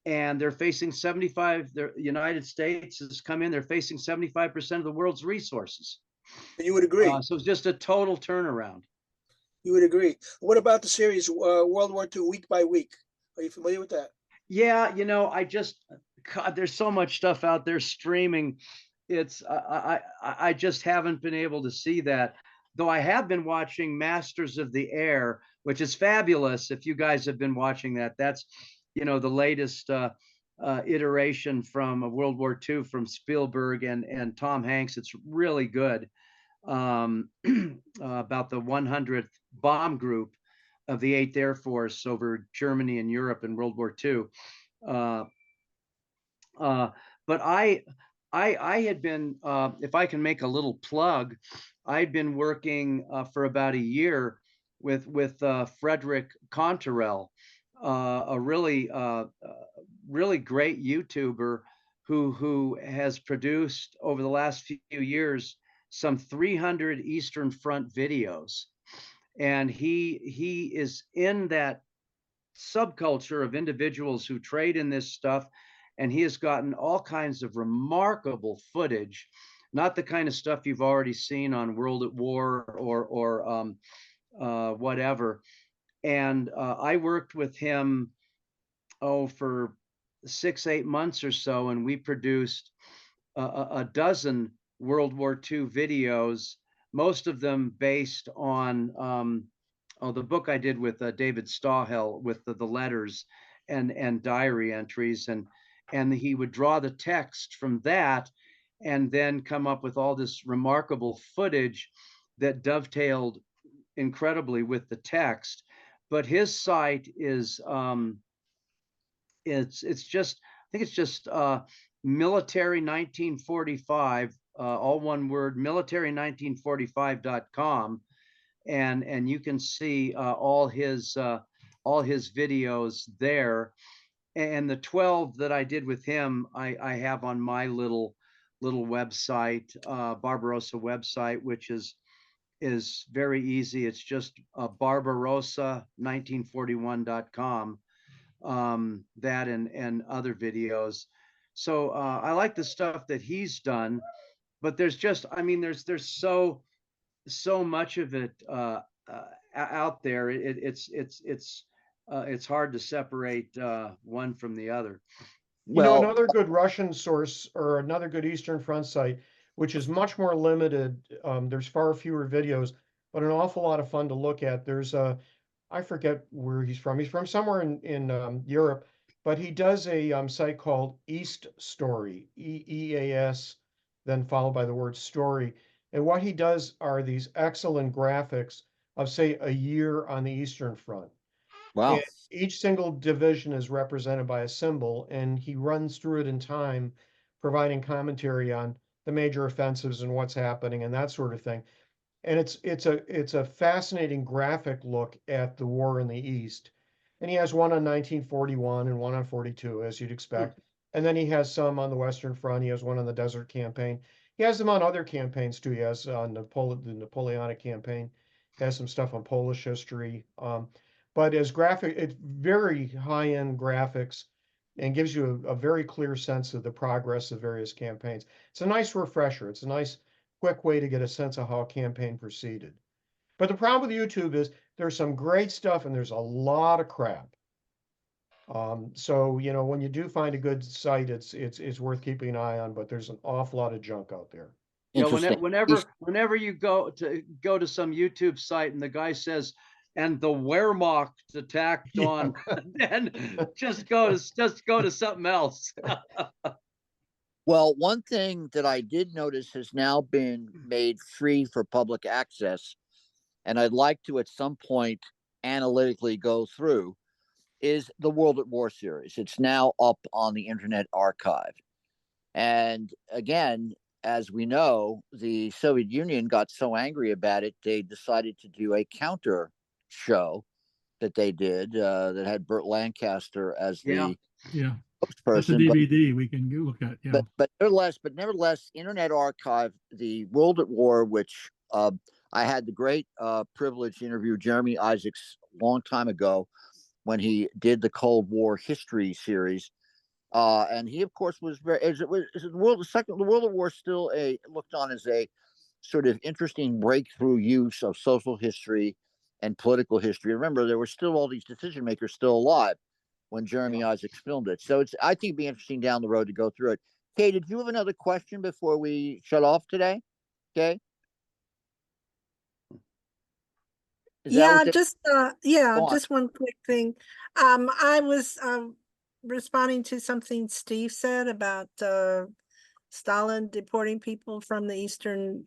and they're facing 75. The United States has come in. They're facing 75% of the world's resources.
You would agree.
So it's just a total turnaround.
You would agree. What about the series World War II, week by week? Are you familiar with that?
Yeah, God, there's so much stuff out there streaming. It's I just haven't been able to see that. Though I have been watching Masters of the Air, which is fabulous. If you guys have been watching that, that's the latest iteration from World War II from Spielberg and Tom Hanks. It's really good. About the 100th bomb group of the 8th Air Force over Germany and Europe in World War II. But I had been, if I can make a little plug, I'd been working for about a year with Frederick Conterell, a really great YouTuber who has produced over the last few years some 300 Eastern Front videos, and he is in that subculture of individuals who trade in this stuff, and he has gotten all kinds of remarkable footage, not the kind of stuff you've already seen on World at War or whatever. And I worked with him for 6-8 months or so, and we produced a dozen World War II videos, most of them based on the book I did with David Stahel with the letters and diary entries, and he would draw the text from that and then come up with all this remarkable footage that dovetailed incredibly with the text. But his site is it's just, I think it's just military 1945, all one word, military1945.com, and you can see all his videos there. And the 12 that I did with him, I have on my little website, Barbarossa website, which is very easy. It's just Barbarossa1941.com. That and other videos. So I like the stuff that he's done, but there's just, I mean, there's so much of it out there. It's hard to separate one from the other.
You know,
Well,
another good Russian source or another good Eastern Front site, which is much more limited. There's far fewer videos, but an awful lot of fun to look at. There's I forget where he's from. He's from somewhere in Europe, but he does a site called East Story, EEAS, then followed by the word story. And what he does are these excellent graphics of, say, a year on the Eastern Front.
wow.
And each single division is represented by a symbol, and he runs through it in time, providing commentary on the major offensives and what's happening and that sort of thing. And it's a fascinating graphic look at the war in the East. And he has one on 1941 and one on 42, as you'd expect. And then he has some on the Western Front. He has one on the Desert Campaign. He has them on other campaigns too. He has on the Napoleonic campaign. He has some stuff on Polish history. But as graphic, it's very high-end graphics and gives you a very clear sense of the progress of various campaigns. It's a nice refresher. It's a nice quick way to get a sense of how a campaign proceeded. But the problem with YouTube is there's some great stuff and there's a lot of crap. So, you know, when you do find a good site, it's worth keeping an eye on, but there's an awful lot of junk out there.
You know,
Interesting.
whenever you go to some YouTube site and the guy says, and the Wehrmacht attacked
Yeah.
on, then just go to something else.
Well, one thing that I did notice has now been made free for public access, and I'd like to at some point analytically go through, is the World at War series. It's now up on the Internet Archive. And again, as we know, the Soviet Union got so angry about it, they decided to do a counter show that they did that had Burt Lancaster as the
Yeah, that's a
person.
DVD we can go look at. Yeah,
But nevertheless, Internet Archive, the World at War, which I had the great privilege to interview Jeremy Isaacs a long time ago when he did the Cold War history series. And he, of course, was very. The World at War still looked on as a sort of interesting breakthrough use of social history and political history. Remember, there were still all these decision makers still alive when Jeremy Isaacs filmed it. So I think it'd be interesting down the road to go through it. Kay, did you have another question before we shut off today? Okay.
Just one quick thing. I was responding to something Steve said about Stalin deporting people from the eastern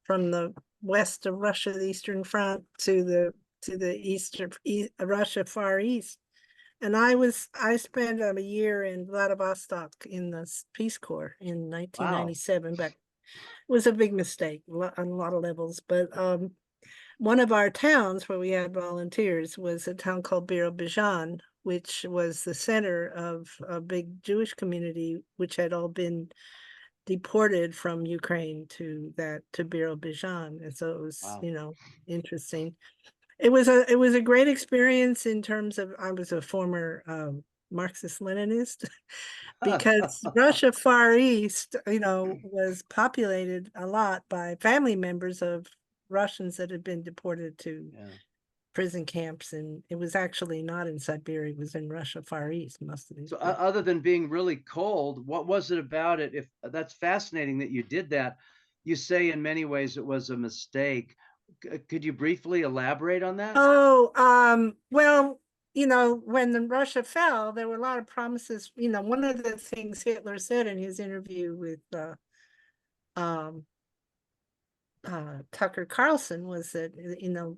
from the west of Russia, the Eastern Front, to the eastern Russia Far East. And I spent a year in Vladivostok in the Peace Corps in 1997. But it was a big mistake on a lot of levels. But one of our towns where we had volunteers was a town called Birobidzhan, which was the center of a big Jewish community, which had all been deported from Ukraine to Birobidzhan. And so it was,
Wow.
interesting. It was a great experience in terms of, I was a former Marxist-Leninist because Russia Far East, was populated a lot by family members of Russians that had been deported to prison camps, and it was actually not in Siberia, it was in Russia Far East, most of these.
So other than being really cold, what was it about it? If that's fascinating that you did that. You say in many ways it was a mistake. Could you briefly elaborate on that?
Oh, well, when the Russia fell, there were a lot of promises. One of the things Hitler said in his interview with Tucker Carlson was that, the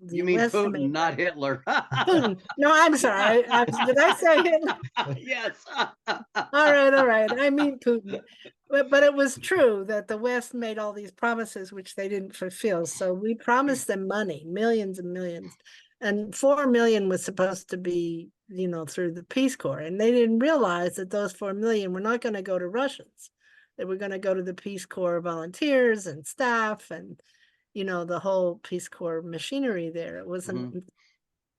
You mean
West
Putin, not Hitler.
Putin. No, I'm sorry. Did I say Hitler?
Yes.
All right. I mean Putin. But it was true that the West made all these promises which they didn't fulfill. So we promised them money, millions and millions. And 4 million was supposed to be, through the Peace Corps. And they didn't realize that those 4 million were not going to go to Russians. They were going to go to the Peace Corps volunteers and staff and, the whole Peace Corps machinery there. It wasn't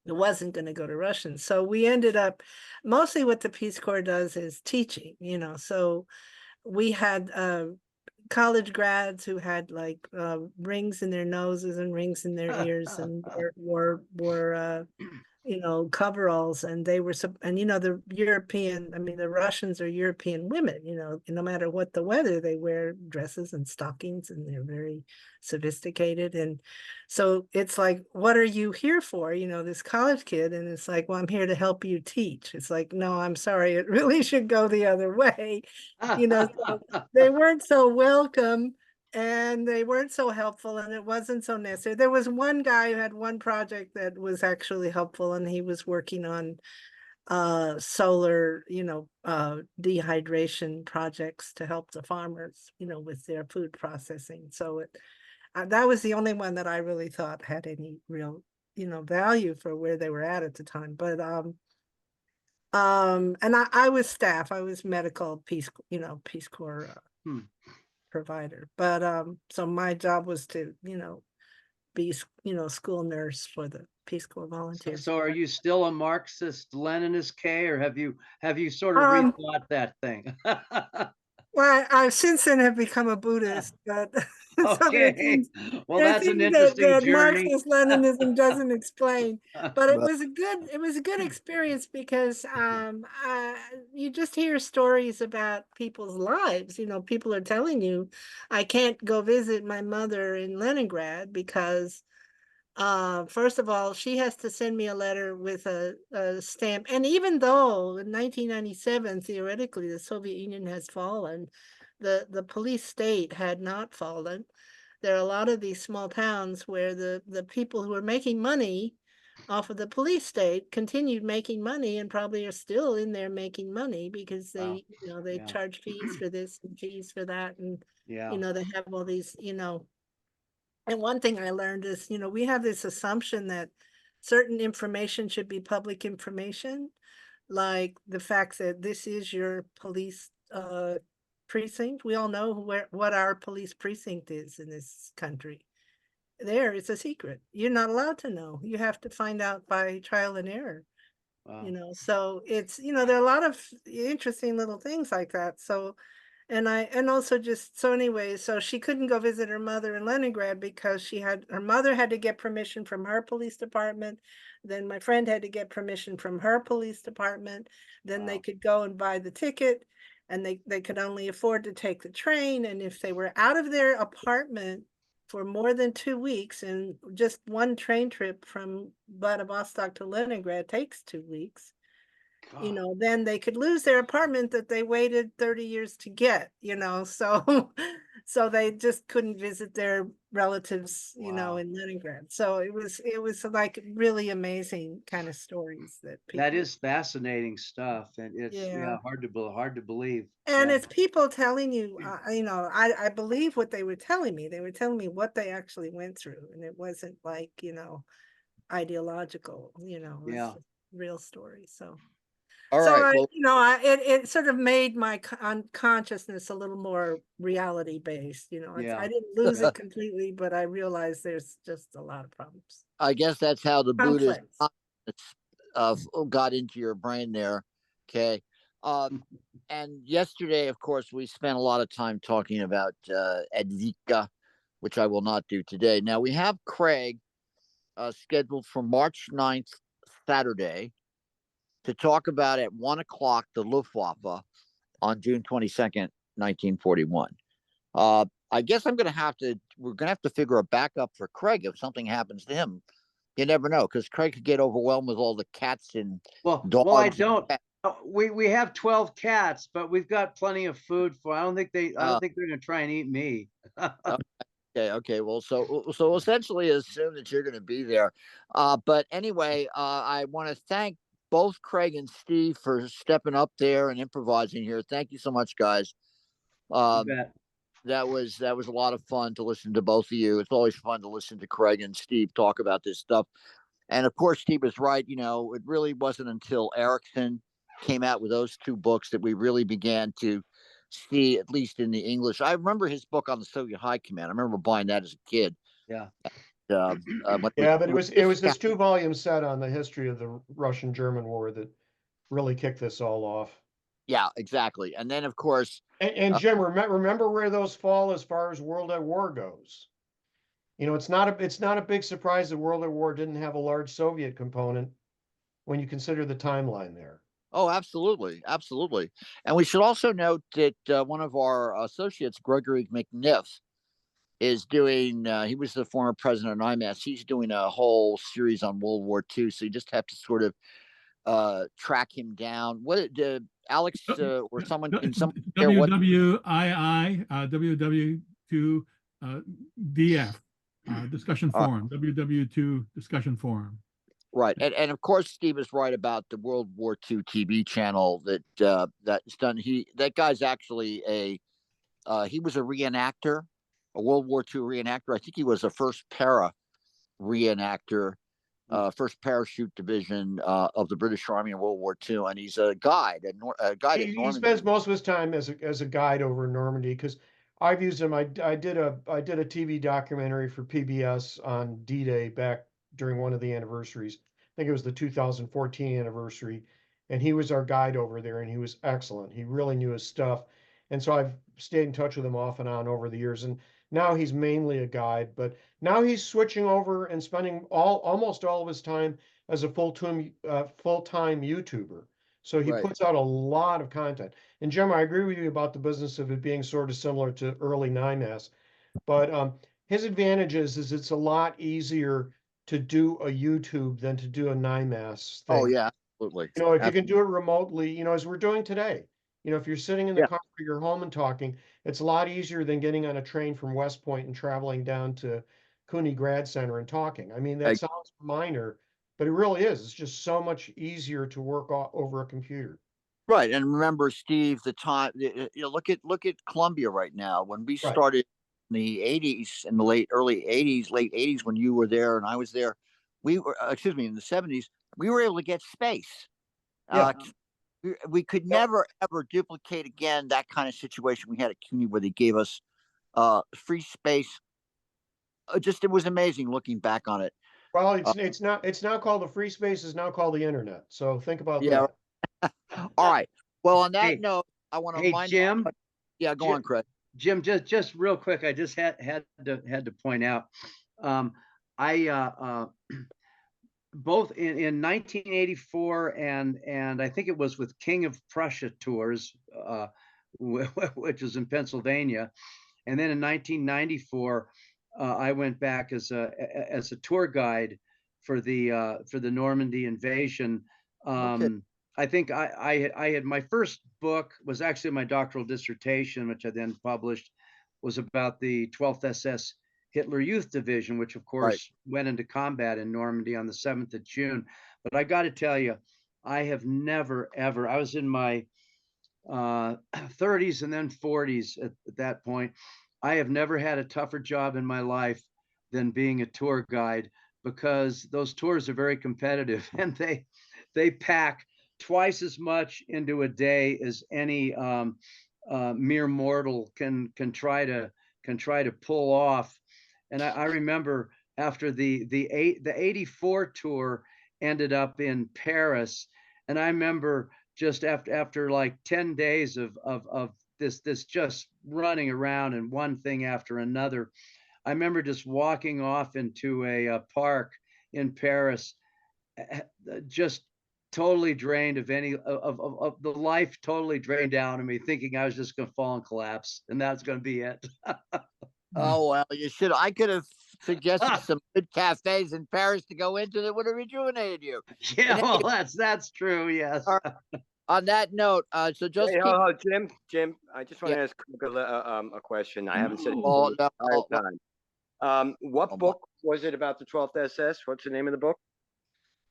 going to go to Russians. So we ended up, mostly what the Peace Corps does is teaching, so we had college grads who had like rings in their noses and rings in their ears and wore coveralls, and they were, and the the Russians are European women, no matter what the weather, they wear dresses and stockings and they're very sophisticated. And so it's like, what are you here for? This college kid, and it's like, well, I'm here to help you teach. It's like, no, I'm sorry, it really should go the other way. So they weren't so welcome. And they weren't so helpful, and it wasn't so necessary. There was one guy who had one project that was actually helpful, and he was working on solar, dehydration projects to help the farmers, with their food processing. So that was the only one that I really thought had any real, value for where they were at the time. But and I was staff. I was medical Peace Corps provider. But so my job was to, be, school nurse for the Peace Corps volunteers.
So are you still a Marxist Leninist, Kay, or have you sort of rethought that thing?
Well, I since then have become a Buddhist, but
okay. Well, that's an interesting
that
journey.
Marxist Leninism doesn't explain. But it was a good experience because you just hear stories about people's lives. People are telling you, I can't go visit my mother in Leningrad because first of all, she has to send me a letter with a stamp. And even though in 1997, theoretically, the Soviet Union has fallen, the police state had not fallen. There are a lot of these small towns where the people who are making money off of the police state continued making money and probably are still in there making money because they, they charge fees for this and fees for that. And, they have all these, and one thing I learned is, we have this assumption that certain information should be public information, like the fact that this is your police precinct. We all know what our police precinct is in this country. There, it's a secret. You're not allowed to know. You have to find out by trial and error. Wow. So it's, there are a lot of interesting little things like that. So and also just, so anyway, so she couldn't go visit her mother in Leningrad because her mother had to get permission from her police department. Then my friend had to get permission from her police department. Then they could go and buy the ticket, and they could only afford to take the train. And if they were out of their apartment for more than 2 weeks, and just one train trip from Vladivostok to Leningrad takes 2 weeks, then they could lose their apartment that they waited 30 years to get, so so they just couldn't visit their relatives, you know,
Wow.
in Leningrad. So it was like really amazing kind of stories that
That
people.
is fascinating stuff, and it's
Yeah.
hard to believe.
And
Yeah.
it's people telling you, you know, I believe what they were telling me. They were telling me what they actually went through, and it wasn't like, you know, ideological, you know, it was
Yeah.
just real story. So.
All
So
right. Well,
you know, it sort of made my consciousness a little more reality based. You know,
Yeah.
I didn't lose it completely, but I realized there's just a lot of problems.
I guess that's how the Buddhist
Complex.
got into your brain there. Okay. And yesterday, of course, we spent a lot of time talking about Edvika, which I will not do today. Now we have Craig scheduled for March 9th, Saturday, to talk about at 1 o'clock the Luftwaffe on June 22nd, 1941. I guess we're going to have to figure a backup for Craig if something happens to him. You never know, because Craig could get overwhelmed with all the cats and dogs.
Well, I don't. We have 12 cats, but we've got plenty of food for. I don't think they're going to try and eat me.
Okay. Well, so essentially assume that you're going to be there. But anyway, I want to thank both Craig and Steve for stepping up there and improvising here. Thank you so much, guys.
You bet.
That was a lot of fun to listen to both of you. It's always fun to listen to Craig and Steve talk about this stuff. And of course, Steve is right. You know, it really wasn't until Erickson came out with those two books that we really began to see, at least in the English. I remember his book on the Soviet High Command. I remember buying that as a kid.
Yeah.
Yeah, but it was this 2-volume set on the history of the Russian-German War that really kicked this all off.
Yeah, exactly. And then, of course,
and Jim, remember where those fall as far as World at War goes. You know, it's not a big surprise that World at War didn't have a large Soviet component when you consider the timeline there.
Oh, absolutely. And we should also note that one of our associates, Gregory McNiff, is doing. He was the former president of IMAS. He's doing a whole series on World War II. So you just have to sort of track him down. What did Alex or someone in some
WWII WW2 DF discussion forum, WW2 discussion forum.
Right, and of course Steve is right about the World War II TV channel that's done. That guy's actually he was a reenactor, a World War II reenactor. I think he was a first para reenactor, first parachute division of the British Army in World War II, and he's a guide.
He spends most of his time as a guide over in Normandy because I've used him. I did a TV documentary for PBS on D-Day back during one of the anniversaries. I think it was the 2014 anniversary, and he was our guide over there, and he was excellent. He really knew his stuff, and so I've stayed in touch with him off and on over the years. And now he's mainly a guide, but now he's switching over and spending almost all of his time as a full-time YouTuber. So he puts out a lot of content. And Jim, I agree with you about the business of it being sort of similar to early NIMAS, but his advantage is it's a lot easier to do a YouTube than to do a NIMAS thing.
Oh yeah, absolutely.
You know, if you can do it remotely, you know, as we're doing today, you know, if you're sitting in the comfort of your home and talking, it's a lot easier than getting on a train from West Point and traveling down to CUNY Grad Center and talking. I mean, that sounds minor, but it really is. It's just so much easier to work over a computer.
Right, and remember, Steve, the time. You know, look at Columbia right now. When we started in the '80s, in the late 80s, when you were there and I was there, we were. Excuse me, in the '70s, we were able to get space. We could never ever duplicate again that kind of situation we had at CUNY where they gave us free space. It was amazing looking back on it.
Well, it's now called the free space is now called the internet. So think about that.
All right. Well, on that note, I want to remind
Jim.
Yeah, go on, Craig.
Jim, just real quick, I just had to point out, I both in 1984 and I think it was with King of Prussia tours, which was in Pennsylvania, and then in 1994 I went back as a tour guide for the Normandy invasion. I think I had my first book was actually my doctoral dissertation, which I then published, was about the 12th SS Hitler Youth Division, which of course went into combat in Normandy on the 7th of June. But I got to tell you, I have never, ever, I was in my 30s and then 40s at that point. I have never had a tougher job in my life than being a tour guide, because those tours are very competitive, and they pack twice as much into a day as any mere mortal can try to pull off. And I remember after the 84 tour ended up in Paris, and I remember just after like 10 days of this just running around and one thing after another, I remember just walking off into a park in Paris, just totally drained of any of the life, totally drained down of me, thinking I was just going to fall and collapse, and that's going to be it.
Oh, well, you should. I could have suggested some good cafes in Paris to go into that would have rejuvenated you.
Yeah, well, that's true. Yes.
On that note, so just
Jim, I just want to ask a question. I haven't said it
Oh,
the
no.
entire time. What book was it about the 12th SS? What's the name of the book?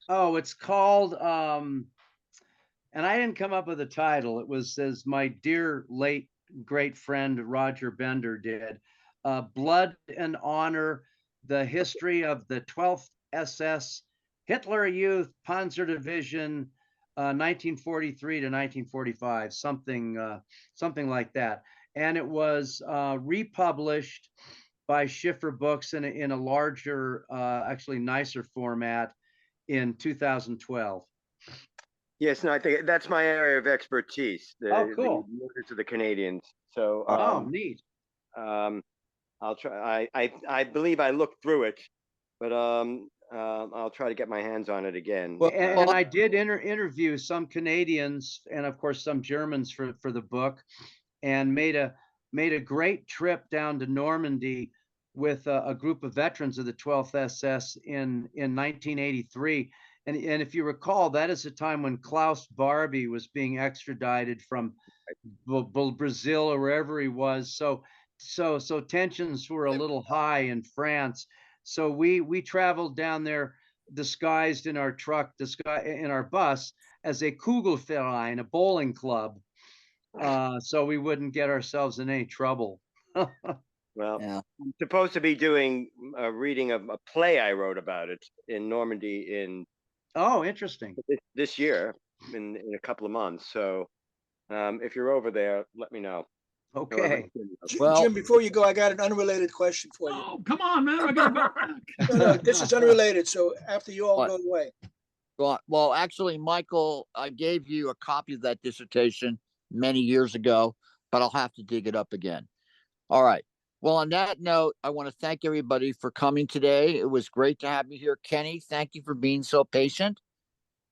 Oh, it's called, and I didn't come up with a title. It was, as my dear late great friend Roger Bender did, Blood and Honor, the history of the 12th SS Hitler Youth Panzer Division, 1943 to 1945, something like that. And it was republished by Schiffer Books in a larger, actually nicer format in 2012.
Yes, no, I think that's my area of expertise.
Cool.
To the Canadians. So,
neat.
I'll try. I believe I looked through it, but I'll try to get my hands on it again.
And I did interview some Canadians and of course some Germans for the book, and made a great trip down to Normandy with a group of veterans of the 12th SS in 1983. And if you recall, that is the time when Klaus Barbie was being extradited from Brazil or wherever he was. So tensions were a little high in France. So we traveled down there disguised in our truck, in our bus, as a Kugelverein, a bowling club, so we wouldn't get ourselves in any trouble.
Well, I'm supposed to be doing a reading of a play I wrote about it in Normandy in
interesting,
this year in a couple of months. So if you're over there, let me know.
Okay.
Jim, before you go, I got an unrelated question for you.
Oh, come on, man. I gotta go back.
No, this is unrelated. So after you all go away.
Well, actually, Michael, I gave you a copy of that dissertation many years ago, but I'll have to dig it up again. All right. Well, on that note, I want to thank everybody for coming today. It was great to have you here. Kenny, thank you for being so patient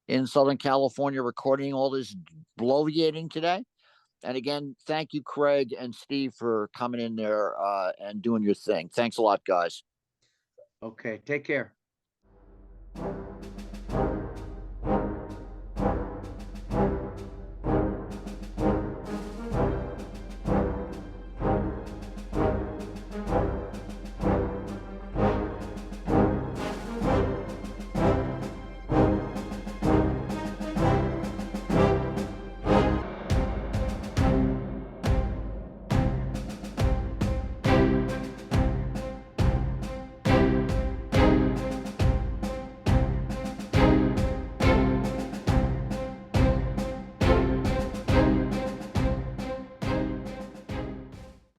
in Southern California, recording all this bloviating today. And again, thank you, Craig and Steve, for coming in there and doing your thing. Thanks a lot, guys.
Okay, take care.